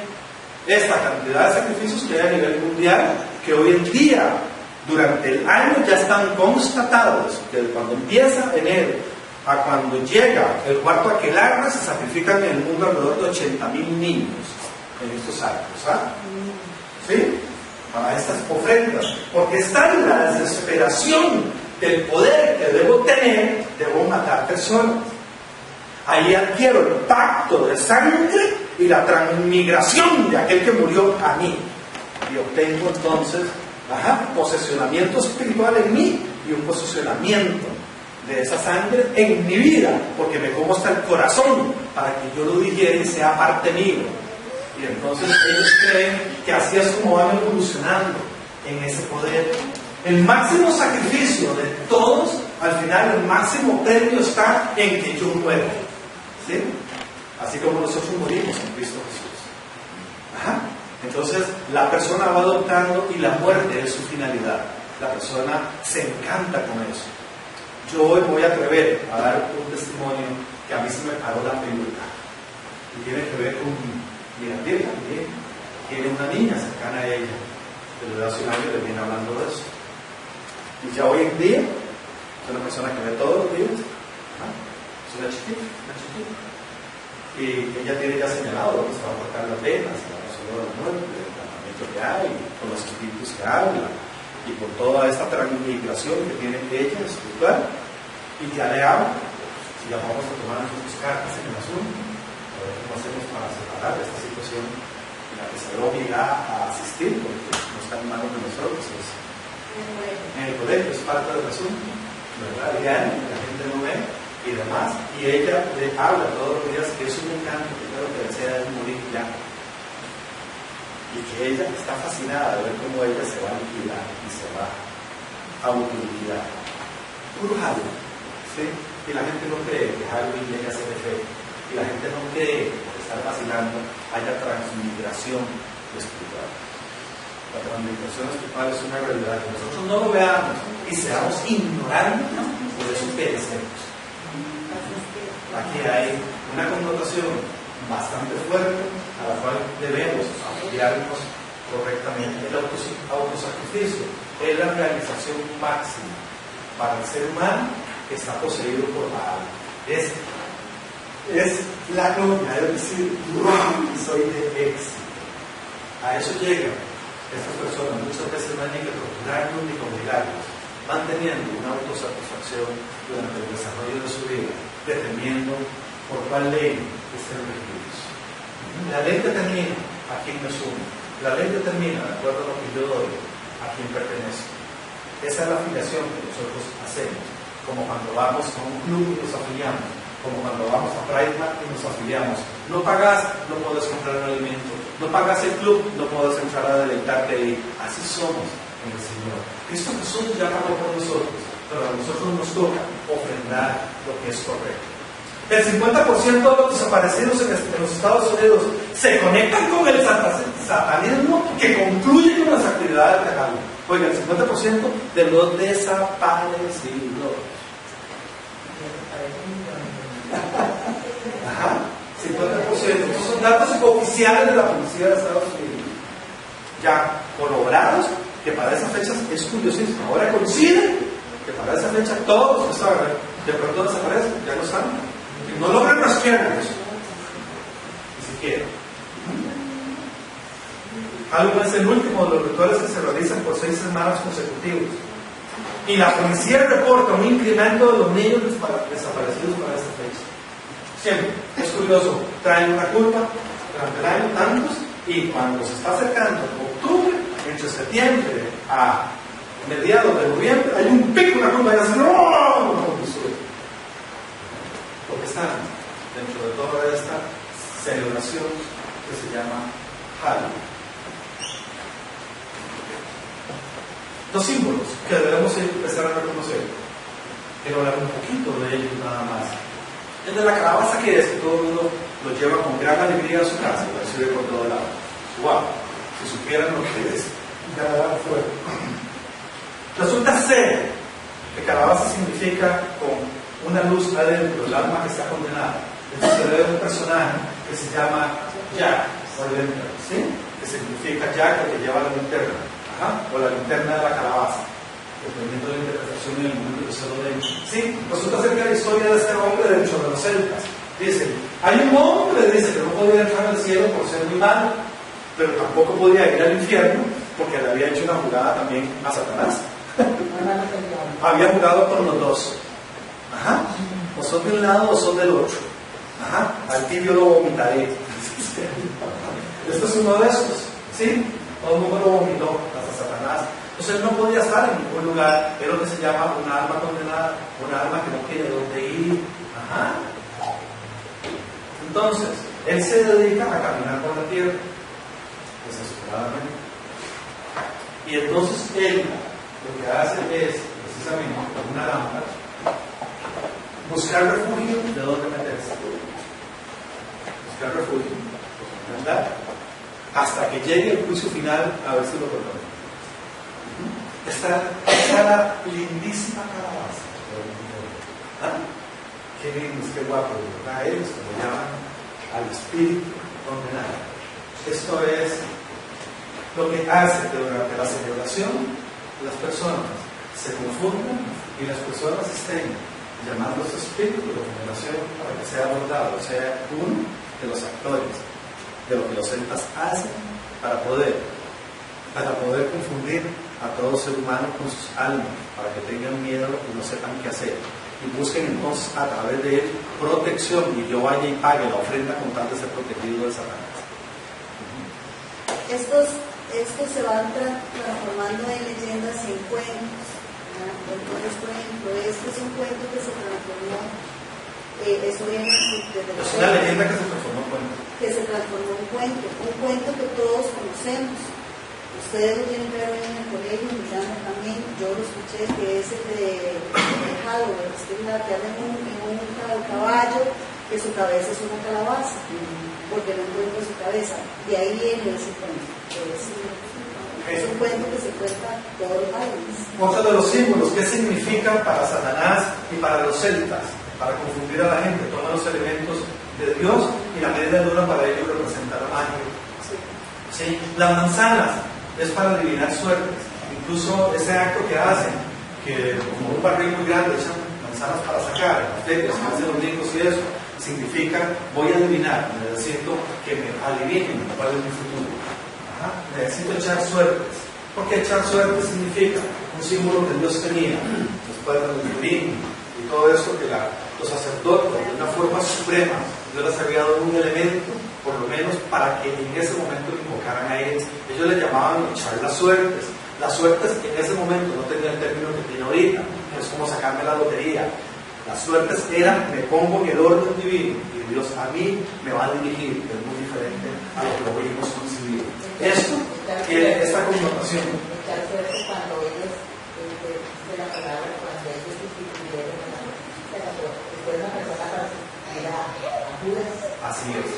B: esta cantidad de sacrificios que hay a nivel mundial, que hoy en día, durante el año, ya están constatados, que cuando empieza enero a cuando llega el cuarto aquelarre, se sacrifican en el mundo alrededor de 80,000 niños en estos actos. ¿Sí? Para estas ofrendas, porque está en la desesperación del poder que debo tener, debo matar personas. Ahí adquiero el pacto de sangre y la transmigración de aquel que murió a mí. Y obtengo entonces posesionamiento espiritual en mí y un posesionamiento de esa sangre en mi vida, porque me como hasta el corazón para que yo lo digiera y sea parte mío. Y entonces ellos creen que así es como van evolucionando en ese poder. El máximo sacrificio de todos, al final el máximo premio está en que yo muera. ¿Sí? Así como nosotros morimos en Cristo Jesús. Entonces la persona va adoptando y la muerte es su finalidad. La persona se encanta con eso. Yo hoy voy a atrever a dar un testimonio que a mí se me paró la peluca. Y tiene que ver con mi amiga también. Tiene una niña cercana a ella, pero de hace un año le viene hablando de eso. Y ya hoy en día es una persona que ve todos los días. Es una chiquita. Y ella tiene ya señalado que se va a cortar las venas, la razón de la muerte, el tratamiento que hay, con los espíritus que habla, y por toda esta transmigración que tiene ella espiritual. Y ya le habla, y ya vamos a tomar nosotros cartas en el asunto, a ver cómo hacemos para separar esta situación en la que se ve obligada a asistir, porque no está en manos de nosotros, es En el colegio es parte del asunto, ¿verdad? Diario, la gente no ve y demás. Y ella le habla todos los días que es un encanto, que lo que desea es morir ya. Y que ella está fascinada de ver cómo ella se va a liquidar y se va a autoliquidar. Puro Halloween, ¿sí? Y la gente no cree que Halloween llegue a ser efecto. Y la gente no cree que estar vacilando haya transmigración espiritual. La transmigración espiritual es una realidad que nosotros no lo veamos y seamos ignorantes, por eso perecemos. Aquí hay una connotación bastante fuerte a la cual debemos apoyarnos correctamente. El autosacrificio es la realización máxima para el ser humano que está poseído por la alma. Es la gloria, es decir, ¡wow! Soy de éxito. A eso llegan estas personas, muchas veces no hay ni que procurarlos ni que obligarlos, manteniendo una autosatisfacción durante el desarrollo de su vida, dependiendo por cuál ley estén regidos. La ley determina a quién nos une, la ley determina, de acuerdo a lo que yo doy, a quién pertenece. Esa es la afiliación que nosotros hacemos, como cuando vamos a un club y nos afiliamos, como cuando vamos a Pride y nos afiliamos. No pagas, no puedes comprar un alimento. No pagas el club, no puedes entrar a deleitarte ahí. Así somos en el Señor. Cristo Jesús ya pagó por nosotros, pero a nosotros nos toca ofrendar lo que es correcto. El 50% de los desaparecidos en los Estados Unidos se conectan con el satanismo que concluye con las actividades de Halloween. Oiga, el 50% de los desaparecidos. Ajá, 50%. Estos son datos oficiales de la policía de Estados Unidos. Ya corroborados, que para esa fecha es curiosísimo. Ahora coincide que para esa fecha todos los que estaban de pronto desaparecen, ya no están. Y no logran rastrear eso. Ni siquiera. Halloween es el último de los rituales que se realizan por 6 semanas consecutivos. Y la policía reporta un incremento de los niños desaparecidos para esta fecha. Siempre, es curioso, traen una curva durante el año tantos, y cuando se está acercando octubre, entre septiembre a mediados de noviembre, hay un pico, una curva y hacen ¡oh! Porque están dentro de toda esta celebración que se llama Halloween. Dos símbolos que debemos empezar a reconocer. Quiero hablar un poquito de ellos nada más. El de la calabaza, que es que todo el mundo lo lleva con gran alegría a su casa y lo recibe por todo lado. ¡Wow! Si supieran lo que es calabaza fuera. Resulta ser que calabaza significa con una luz adentro, el alma que está condenada. Esto se debe a un personaje que se llama Jack, ¿sí? Que significa Jack, el que lleva la linterna. O la linterna de la calabaza, dependiendo de la interpretación en el momento que se lo den. Sí, resulta ser que la historia de este hombre dentro de los celtas. Dicen, hay un hombre, dice, que no podía entrar al cielo por ser muy malo, pero tampoco podía ir al infierno porque le había hecho una jugada también a Satanás. Había jugado con los dos. Ajá. O son de un lado o son del otro. Ajá. Al tibio lo vomitaré. Esto es uno de esos. ¿Sí? Todo el mundo lo vomitó hasta Satanás. Entonces él no podía estar en ningún lugar. Es lo que se llama una alma condenada, una alma que no tiene dónde ir. Ajá. Entonces, él se dedica a caminar por la tierra, desesperadamente. Y entonces él lo que hace es, precisamente, con una lámpara, buscar refugio de dónde meterse. Buscar refugio, ¿verdad? Hasta que llegue el juicio final a ver si lo perdona. Está la lindísima calabaza. ¿Ah? Qué lindos, qué guapos, ¿verdad? Ellos lo llaman al espíritu condenado. Esto es lo que hace que durante la celebración las personas se confundan y las personas estén llamando a su espíritu de condenación para que sea abordado, sea uno de los actores de lo que los celtas hacen para poder confundir a todo ser humano con sus almas, para que tengan miedo y no sepan qué hacer, y busquen entonces a través de él protección, y yo vaya y pague la ofrenda con tal de ser protegido de Satanás.
C: esto se va transformando en leyendas y en cuentos. Entonces, por ejemplo, este es un cuento que se transformó, eso viene desde
B: Es una leyenda que se transformó en cuento.
C: Que se transformó en un cuento que todos conocemos. Ustedes lo tienen que ver hoy en el colegio, Milano también, yo lo escuché, que es el de Halloween, que es la que anda en un caballo, que su cabeza es una calabaza, porque no encuentra su cabeza. De ahí viene ese cuento. Es un cuento que se cuenta todos los años.
B: Otro de los símbolos, ¿qué significan para Satanás y para los celtas? Para confundir a la gente, toman los elementos de Dios y la media luna para ellos representa la magia. ¿Sí? Las manzanas es para adivinar suertes. Incluso ese acto que hacen, que como un barril muy grande echan manzanas para sacar, las ferias, hacen los ricos y eso, significa voy a adivinar, necesito que me adivinen cuál es mi futuro. Necesito echar suertes. Porque echar suertes significa un símbolo que Dios tenía, después del divino y todo eso que los sacerdotes, de una forma suprema, Dios les había dado un elemento, por lo menos para que en ese momento le invocaran a ellos. Ellos le llamaban echar las suertes. Las suertes en ese momento no tenían el término que tiene ahorita, es como sacarme la lotería. Las suertes eran, me pongo en el orden divino y Dios a mí me va a dirigir, que es muy diferente a lo que lo vimos concebido. Esto tiene esta connotación.
D: Cuando ellos, de la palabra, cuando ellos sustituyeron después una persona era Judas.
B: Así es.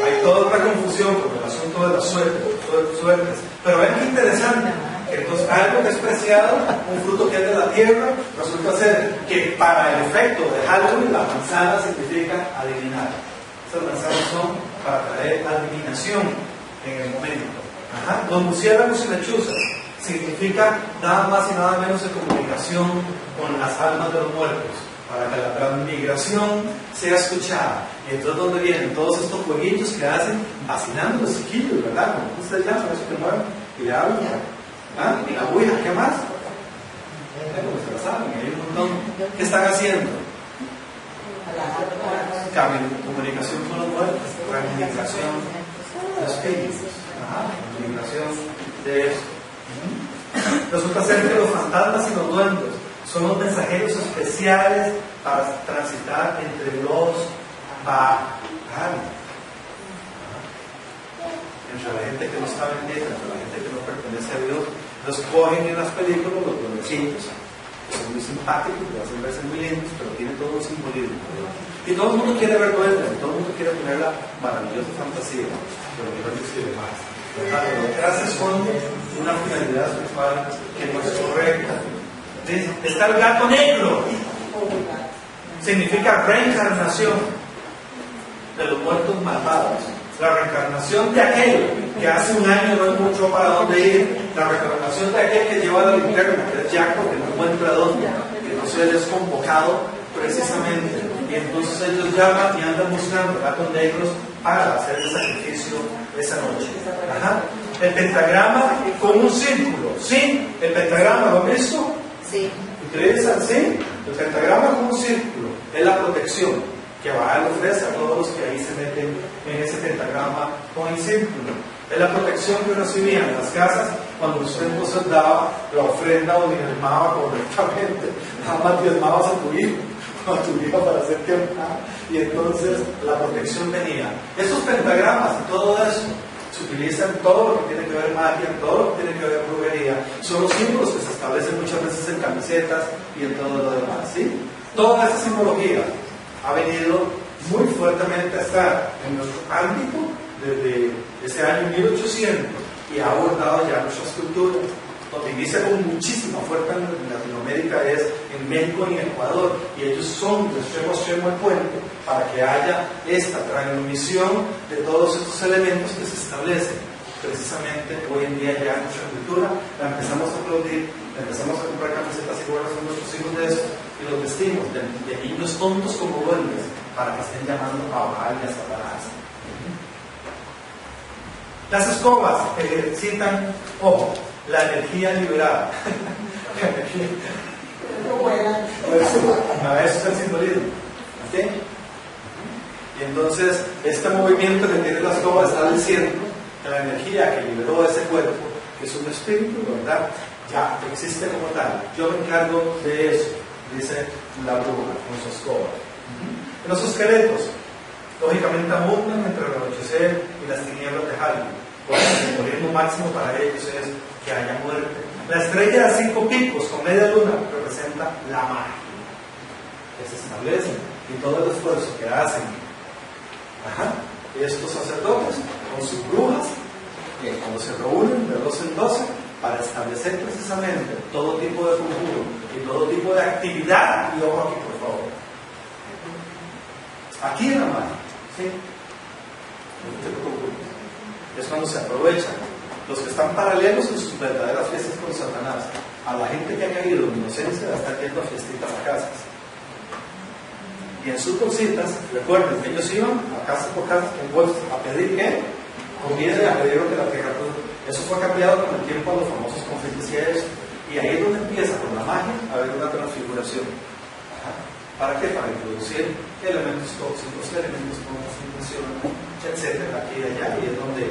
B: Hay toda una confusión con el asunto de las suertes. Pero ven qué interesante. Entonces, algo que es preciado, un fruto que es de la tierra, resulta ser que para el efecto de Halloween, la manzana significa adivinar. Esas manzanas son para traer adivinación en el momento. Los murciélagos y lechuzas significa nada más y nada menos de comunicación con las almas de los muertos, para que la transmigración sea escuchada. Y entonces, ¿dónde vienen todos estos jueguitos que hacen vacilando los chiquillos, verdad? ¿Cómo ustedes llaman eso que mueven? Y le hablan. ¿Y la ouija? ¿Qué más? Como se lo saben, hay un montón. ¿Qué están haciendo? Comunicación con los muertos, transmigración de espíritus, comunicación de eso. Resulta ser que los fantasmas y los duendes son los mensajeros especiales para transitar entre los entre la gente que no está bendita, entre la gente que no pertenece a Dios. Los cogen en las películas los duendecitos, que son muy simpáticos, que hacen verse muy lindos, pero tienen todo un simbolismo. Y todo el mundo quiere ver duendes, todo el mundo quiere tener la maravillosa fantasía, pero no quiere más. Detrás se esconde una finalidad sexual que no es correcta. Está el gato negro, significa reencarnación de los muertos malvados. La reencarnación de aquel que hace un año no hay mucho para dónde ir. La reencarnación de aquel que lleva la linterna, que es Jack, porque no encuentra dónde. Entonces él es convocado precisamente. Y entonces ellos llaman y andan buscando gatos negros para hacer el sacrificio esa noche. El pentagrama con un círculo. ¿Sí? ¿El pentagrama lo han visto?
C: Sí.
B: ¿Ustedes sí? El pentagrama con un círculo es la protección que Baal ofrece a todos los que ahí se meten en ese pentagrama con el círculo. Es la protección que recibían en las casas cuando usted entonces daba la ofrenda o diezmaba correctamente. Nada más diezmabas a tu hijo o a tu hija para hacer quemar, y entonces la protección venía. Esos pentagramas y todo eso se utilizan en todo lo que tiene que ver magia, en todo lo que tiene que ver brujería. Son los símbolos que se establecen muchas veces en camisetas y en todo lo demás, ¿sí? Toda esa simbología ha venido muy fuertemente a estar en nuestro ámbito desde ese año 1800 y ha abordado ya nuestras culturas. Donde inicia con muchísima fuerza en Latinoamérica es en México y en Ecuador, y ellos son de extremo a extremo el puente para que haya esta transmisión de todos estos elementos que se establecen. Precisamente hoy en día ya en nuestra cultura la empezamos a aplaudir, empezamos a comprar camisetas y gorras a nuestros hijos de eso, y los vestimos de niños tontos como duendes para que estén llamando a Baal y a Satanás. Las escobas ejercitan, ojo, la energía liberada. Eso es el simbolismo. ¿Sí? Y entonces este movimiento que tiene la escoba está diciendo que la energía que liberó ese cuerpo, que es un espíritu, ¿verdad? Ya existe como tal. Yo me encargo de eso, dice la bruja con su escoba. Los esqueletos, lógicamente, abundan entre el anochecer y las tinieblas de Halloween. Porque el simbolismo máximo para ellos es que haya muerte. La estrella de 5 picos con media luna representa la magia que se establece y todo el esfuerzo que hacen estos sacerdotes con sus brujas, que cuando se reúnen de 12 en 12 para establecer precisamente todo tipo de conjuro y todo tipo de actividad. Y ojo aquí, por favor. Aquí en la magia, ¿sí? No te preocupes. Es cuando se aprovechan los que están paralelos en sus verdaderas fiestas con Satanás. A la gente que ha caído en inocencia va a estar yendo a fiestitas a casas. Y en sus cositas, recuerden que ellos iban a casa por casa a pedir ¿qué? Comida y a pedir lo que la tierra produce. Eso fue cambiado con el tiempo a los famosos confites y ahí es donde empieza con la magia a haber una transfiguración. ¿Para qué? Para introducir elementos tóxicos, elementos con concentración, etcétera, aquí y allá, y es donde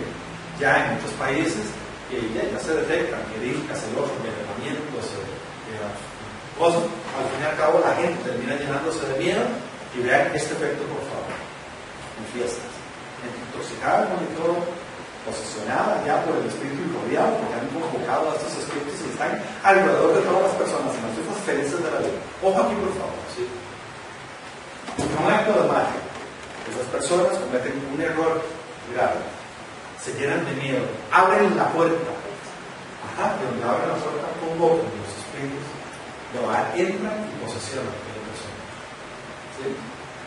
B: ya en muchos países ya se detectan jeringas, celosos, envenenamientos, cosas. Al fin y al cabo la gente termina llenándose de miedo. Y vean este efecto, por favor, en fiestas. Intoxicada con todo, posesionada ya por el espíritu incordiado, porque han convocado a estos espíritus y están alrededor de todas las personas en las fiestas felices de la vida. Ojo aquí, por favor, ¿sí? Un acto de magia. Esas personas cometen un error grave. Se llenan de miedo. Abren la puerta. Y donde abren la puerta, convocan los espíritus. Entran y posesionan. ¿Sí?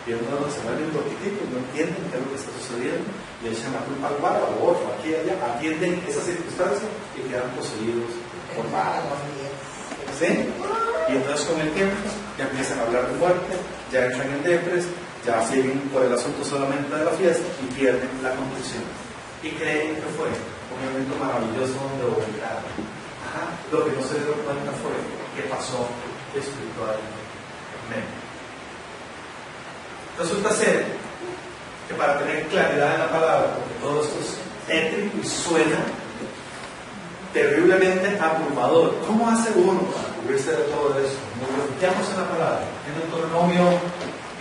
B: Y entonces se vuelven loquititos, no entienden qué es lo que está sucediendo y echan la culpa al bar, al otro, aquí y allá, atienden esas circunstancias y quedan poseídos por malas. ¿Sí? Y entonces con el tiempo ya empiezan a hablar de muerte, ya entran en depres, ya siguen por el asunto solamente de la fiesta y pierden la convicción. Y creen que fue un evento maravilloso donde obligaron. Lo que no se dieron cuenta fue que pasó espiritualmente. Resulta ser que para tener claridad en la palabra, porque todo esto es tétrico y suena terriblemente abrumador, ¿cómo hace uno para cubrirse de todo eso? Nos refugiamos en la palabra. En Deuteronomio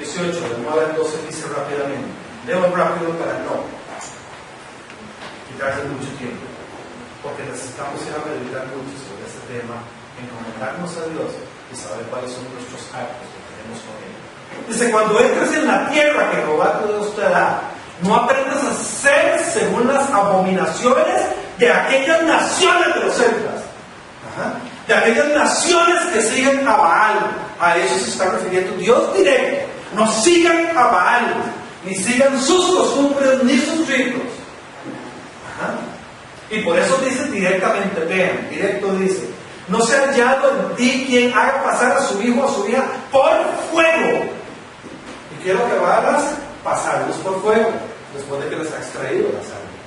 B: 18, del 9 al 12, dice rápidamente, leo rápido para no quitarse mucho tiempo, porque necesitamos ir a meditar mucho sobre este tema, encomendarnos a Dios y saber cuáles son nuestros actos que tenemos con Él. Dice, cuando entres en la tierra que Jehová tu Dios te da, no aprendas a hacer según las abominaciones de aquellas naciones de los celtas. De aquellas naciones que siguen a Baal. A eso se está refiriendo Dios directo. No sigan a Baal, ni sigan sus costumbres, ni sus ritos. Y por eso dice directamente, vean, directo dice, no se ha hallado en ti quien haga pasar a su hijo o a su hija por fuego. ¿Y qué es lo que va a hacer? Pasarlos por fuego, después de que les ha extraído la sangre.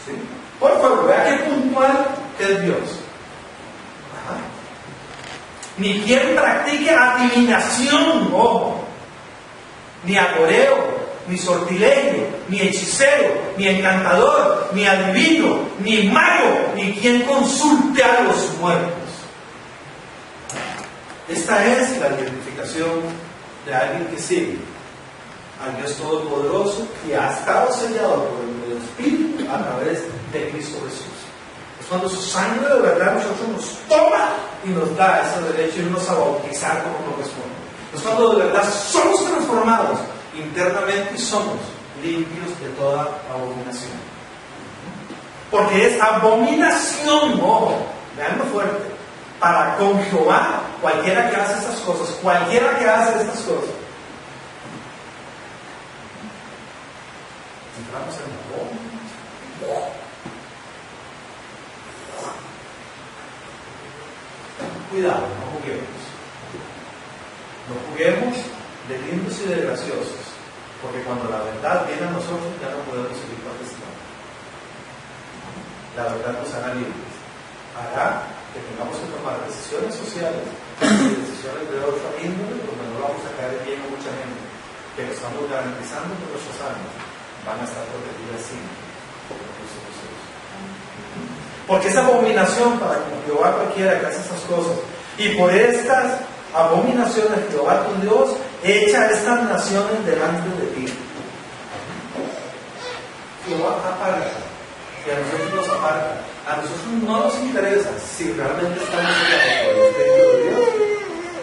B: ¿Sí? Por fuego, vea qué puntual que es Dios. Ni quien practique adivinación, ojo, ni agoreo, ni sortilegio, ni hechicero, ni encantador, ni adivino, ni mago, ni quien consulte a los muertos. Esta es la identificación de alguien que sigue al Dios Todopoderoso y ha estado sellado por el Espíritu a través de Cristo Jesús. Es cuando su sangre de verdad nosotros nos toma y nos da ese derecho de irnos a bautizar como corresponde. Es cuando de verdad somos transformados internamente y somos limpios de toda abominación. Porque es abominación, ojo, veanlo fuerte, para con Jehová, cualquiera que hace estas cosas, cualquiera que hace estas cosas. Entramos en la bomba. Cuidado, no juguemos. No juguemos de lindos y de graciosos, porque cuando la verdad viene a nosotros ya no podemos seguir participando. La verdad nos hará libres, hará que tengamos que tomar decisiones sociales y decisiones de otra índole, donde no vamos a caer bien a mucha gente, pero estamos garantizando que nuestras almas van a estar protegidas siempre. Porque es abominación para con Jehová cualquiera que hace esas cosas. Y por estas abominaciones Jehová tu Dios echa estas naciones delante de ti. Jehová aparta, y a nosotros nos aparta. A nosotros no nos interesa si realmente estamos guiados por el Espíritu de Dios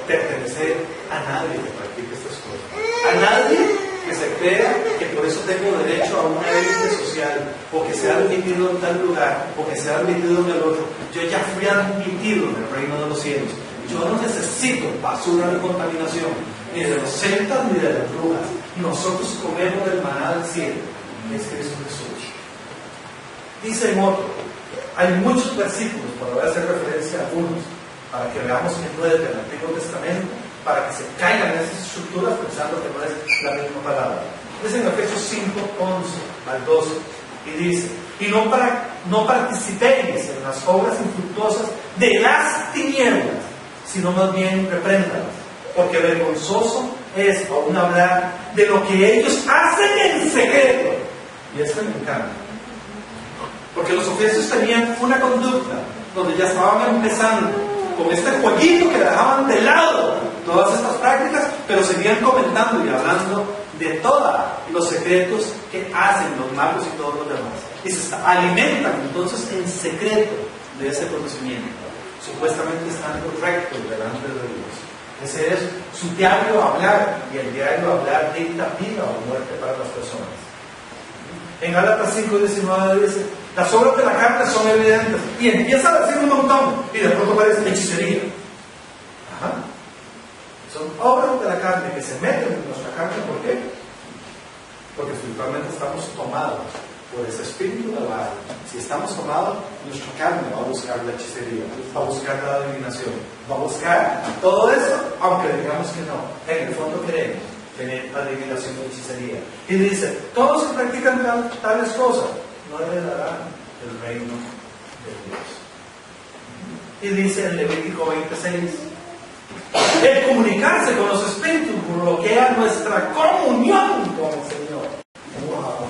B: pertenecer a nadie que practique estas cosas. A nadie que se crea que por eso tengo derecho a una élite social, o que sea admitido en tal lugar, o que sea admitido en el otro. Yo ya fui admitido en el reino de los cielos. Yo no necesito basura de contaminación, ni de los celtas ni de las brujas. Nosotros comemos del maná del cielo, que es Cristo Jesús. Dice en otro, hay muchos versículos, pero voy a hacer referencia a algunos, para que veamos que no es del Antiguo Testamento, para que se caigan esas estructuras pensando que no es la misma palabra. Es en Efesios 5, 11 al 12, y dice, y no participéis en las obras infructuosas de las tinieblas, sino más bien repréndalas, porque vergonzoso es aún hablar de lo que ellos hacen en secreto. Y esto me encanta, porque los efesios tenían una conducta donde ya estaban empezando con este jueguito que dejaban de lado todas estas prácticas, pero seguían comentando y hablando de todos los secretos que hacen los magos y todos los demás. Y se alimentan entonces en secreto de ese conocimiento, supuestamente están correctos delante de Dios. Ese es su diario hablar, y el diario hablar dicta vida o muerte para las personas. En Gálatas 5:19 dice, las obras de la carne son evidentes, y empieza a decir un montón, y de pronto parece hechicería. Ajá. Son obras de la carne que se meten en nuestra carne. ¿Por qué? Porque espiritualmente estamos tomados por ese espíritu del mal. Si estamos tomados, nuestra carne va a buscar la hechicería, va a buscar la adivinación, va a buscar todo eso, aunque digamos que no. En el fondo queremos tener adivinación y hechicería. Y dice, todos que practican tales cosas no heredarán el reino de Dios. Y dice en Levítico 26, el comunicarse con los espíritus bloquea nuestra comunión con el Señor. Wow.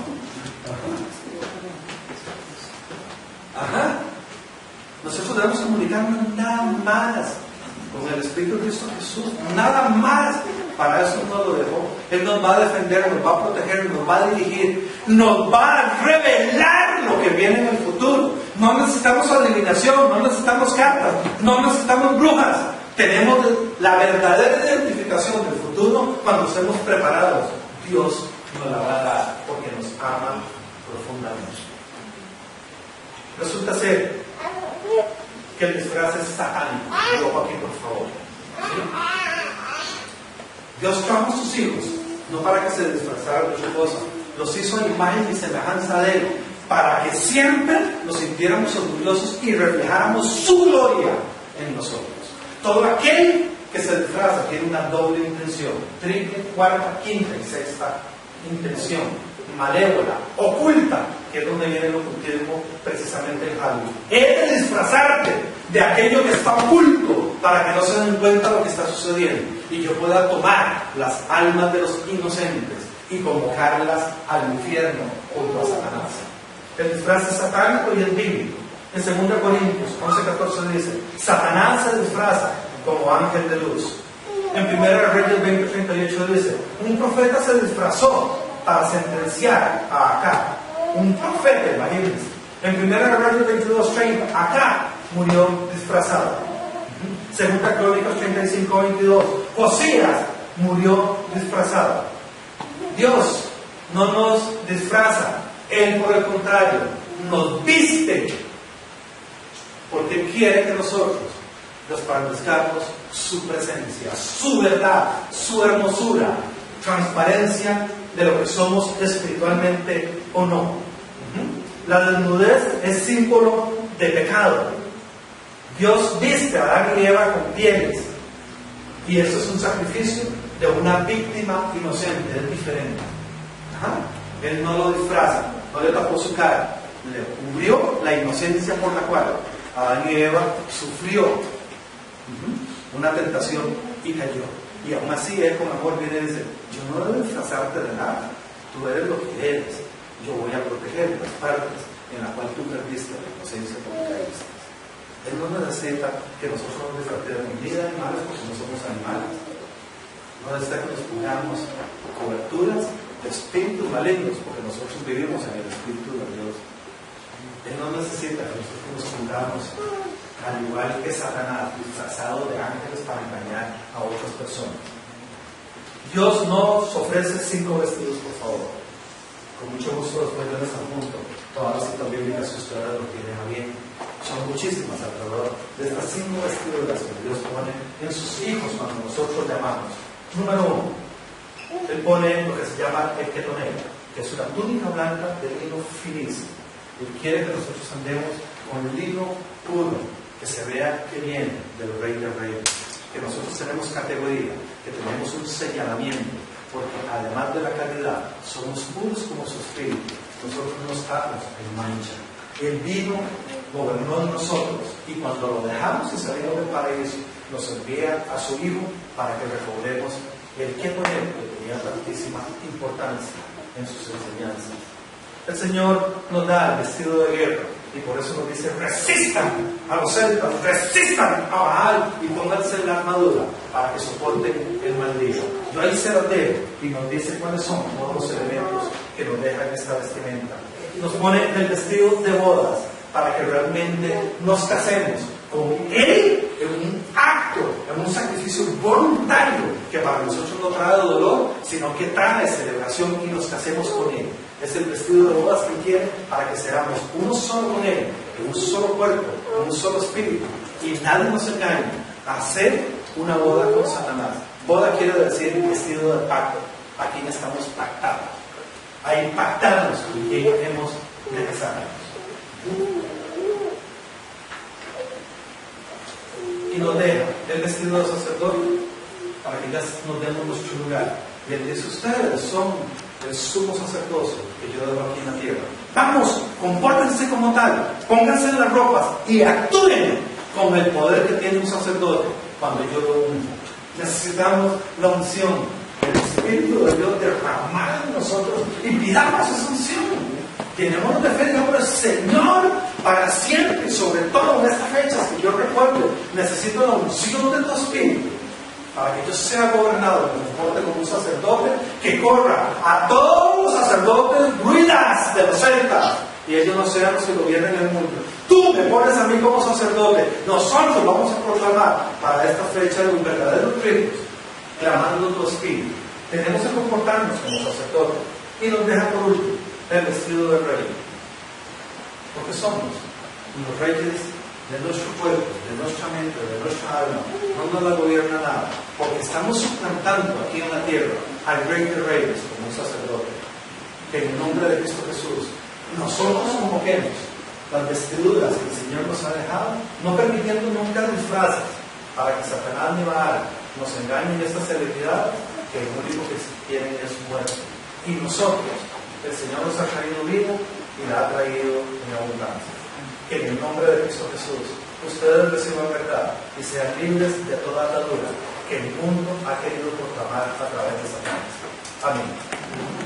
B: Ajá. Nosotros debemos comunicarnos nada más con el Espíritu de Cristo Jesús, nada más. Para eso nos lo dejó. Él nos va a defender, nos va a proteger, nos va a dirigir, nos va a revelar lo que viene en el futuro. No necesitamos adivinación, no necesitamos cartas, no necesitamos brujas. Tenemos la verdadera identificación del futuro cuando estemos preparados. Dios nos la va a dar porque nos ama profundamente. Resulta ser que el disfraz es satánico. Digo aquí, por favor. ¿Sí? Dios trajo a sus hijos, no para que se disfrazaran de su cosa, los hizo en imagen y semejanza de Él, para que siempre nos sintiéramos orgullosos y reflejáramos su gloria en nosotros. Todo aquel que se disfraza tiene una doble intención, triple, cuarta, quinta y sexta intención, malévola, oculta, que es donde viene el ocultismo precisamente en Halloween. Es disfrazarte de aquello que está oculto para que no se den cuenta de lo que está sucediendo y yo pueda tomar las almas de los inocentes y convocarlas al infierno junto a Satanás. El disfraz es satánico y es bíblico. En 2 Corintios 11:14 dice, Satanás se disfraza como ángel de luz. En 1 Reyes 20:38 dice, un profeta se disfrazó para sentenciar a Acab. Un profeta, imagínense. En 1 Reyes 22:30, Acab murió disfrazado. 2 Crónicas 35:22, Josías murió disfrazado. Dios no nos disfraza, Él por el contrario nos viste, porque Él quiere que nosotros resplandezcamos su presencia, su verdad, su hermosura, transparencia de lo que somos espiritualmente o no. La desnudez es símbolo de pecado. Dios viste a Adán y Eva con pieles, y eso es un sacrificio de una víctima inocente, es diferente. Ajá. Él no lo disfraza, no le tapó su cara, le cubrió la inocencia por la cual Adán y Eva sufrió una tentación y cayó. Y aún así Él con amor viene y dice, yo no debo disfrazarte de nada, tú eres lo que eres. yo voy a proteger las partes en las cuales tú perdiste la inocencia porque caíste. Él no necesita que nosotros nos tratemos ni de animales porque no somos animales. No necesita que nos pongamos coberturas de espíritus malignos porque nosotros vivimos en el Espíritu de Dios. Él no necesita que nosotros nos pongamos al igual que Satanás, disfrazado de ángeles para engañar a otras personas. Dios nos ofrece 5 vestidos, por favor. Con mucho gusto después de nuestro punto, todas las citas bíblicas que ustedes lo tienen a bien. Son muchísimas alrededor de estas 5 vestiduras que Dios pone en sus hijos cuando nosotros llamamos. Número 1, Él pone lo que se llama el ketonel, que es una túnica blanca de lino finísimo. Él quiere que nosotros andemos con el lino puro, que se vea que viene del Rey de Reyes, que nosotros tenemos categoría, que tenemos un señalamiento, porque además de la calidad, somos puros como su espíritu. Nosotros no estamos en mancha. Él vino, gobernó en nosotros, y cuando lo dejamos y salimos del paraíso, nos envía a su Hijo para que recobremos el ketonel, que tenía tantísima importancia en sus enseñanzas. El Señor nos da el vestido de guerra y por eso nos dice: resistan a los celtas, resistan a Baal y pónganse la armadura para que soporten el mal día. Yo ahí se las dejo y nos dice cuáles son todos los elementos que nos dejan esta vestimenta. Nos pone el vestido de bodas para que realmente nos casemos con Él en un acto, en un sacrificio voluntario que para nosotros no trae dolor, sino que trae celebración y nos casemos con Él. Es el vestido de bodas que quiere para que seamos uno solo con Él, en un solo cuerpo, en un solo espíritu, y nadie nos engañe a hacer una boda con Satanás. Boda quiere decir vestido de pacto. Aquí estamos pactados. Ahí pactamos con quien hemos de casarnos. Y nos deja el vestido de sacerdote para que ya nos demos nuestro lugar. Y Él dice: ustedes son el sumo sacerdocio que yo debo aquí en la tierra. Vamos, compórtense como tal, pónganse en las ropas y actúen con el poder que tiene un sacerdote cuando yo lo unjo. Necesitamos la unción, el Espíritu de Dios derramado en nosotros y pidamos esa unción. Tenemos de fe, digamos: Señor, para siempre, y sobre todo en estas fechas que yo recuerdo, necesito la unción de tu Espíritu para que yo sea gobernado, que me comporte como un sacerdote que corra a todos los sacerdotes druidas de los celtas y ellos no sean los que gobiernen el mundo. Tú me pones a mí como sacerdote, nosotros vamos a proclamar para esta fecha de los verdaderos ricos, clamando tu Espíritu. Tenemos que comportarnos como sacerdotes. Y nos deja por último el vestido de rey, porque somos los reyes de nuestro cuerpo, de nuestra mente, de nuestra alma. No nos la gobierna nada, porque estamos suplantando aquí en la tierra al Rey de Reyes como un sacerdote, que en el nombre de Cristo Jesús nosotros convoquemos las vestiduras que el Señor nos ha dejado, no permitiendo nunca disfraces para que Satanás ni Baal nos engañen estas celebridades que lo único que tienen es muerte. Y nosotros, el Señor nos ha traído vida y la ha traído en abundancia. Que en el nombre de Cristo Jesús ustedes reciban verdad y sean libres de toda atadura que el mundo ha querido proclamar a través de Satanás. Amén.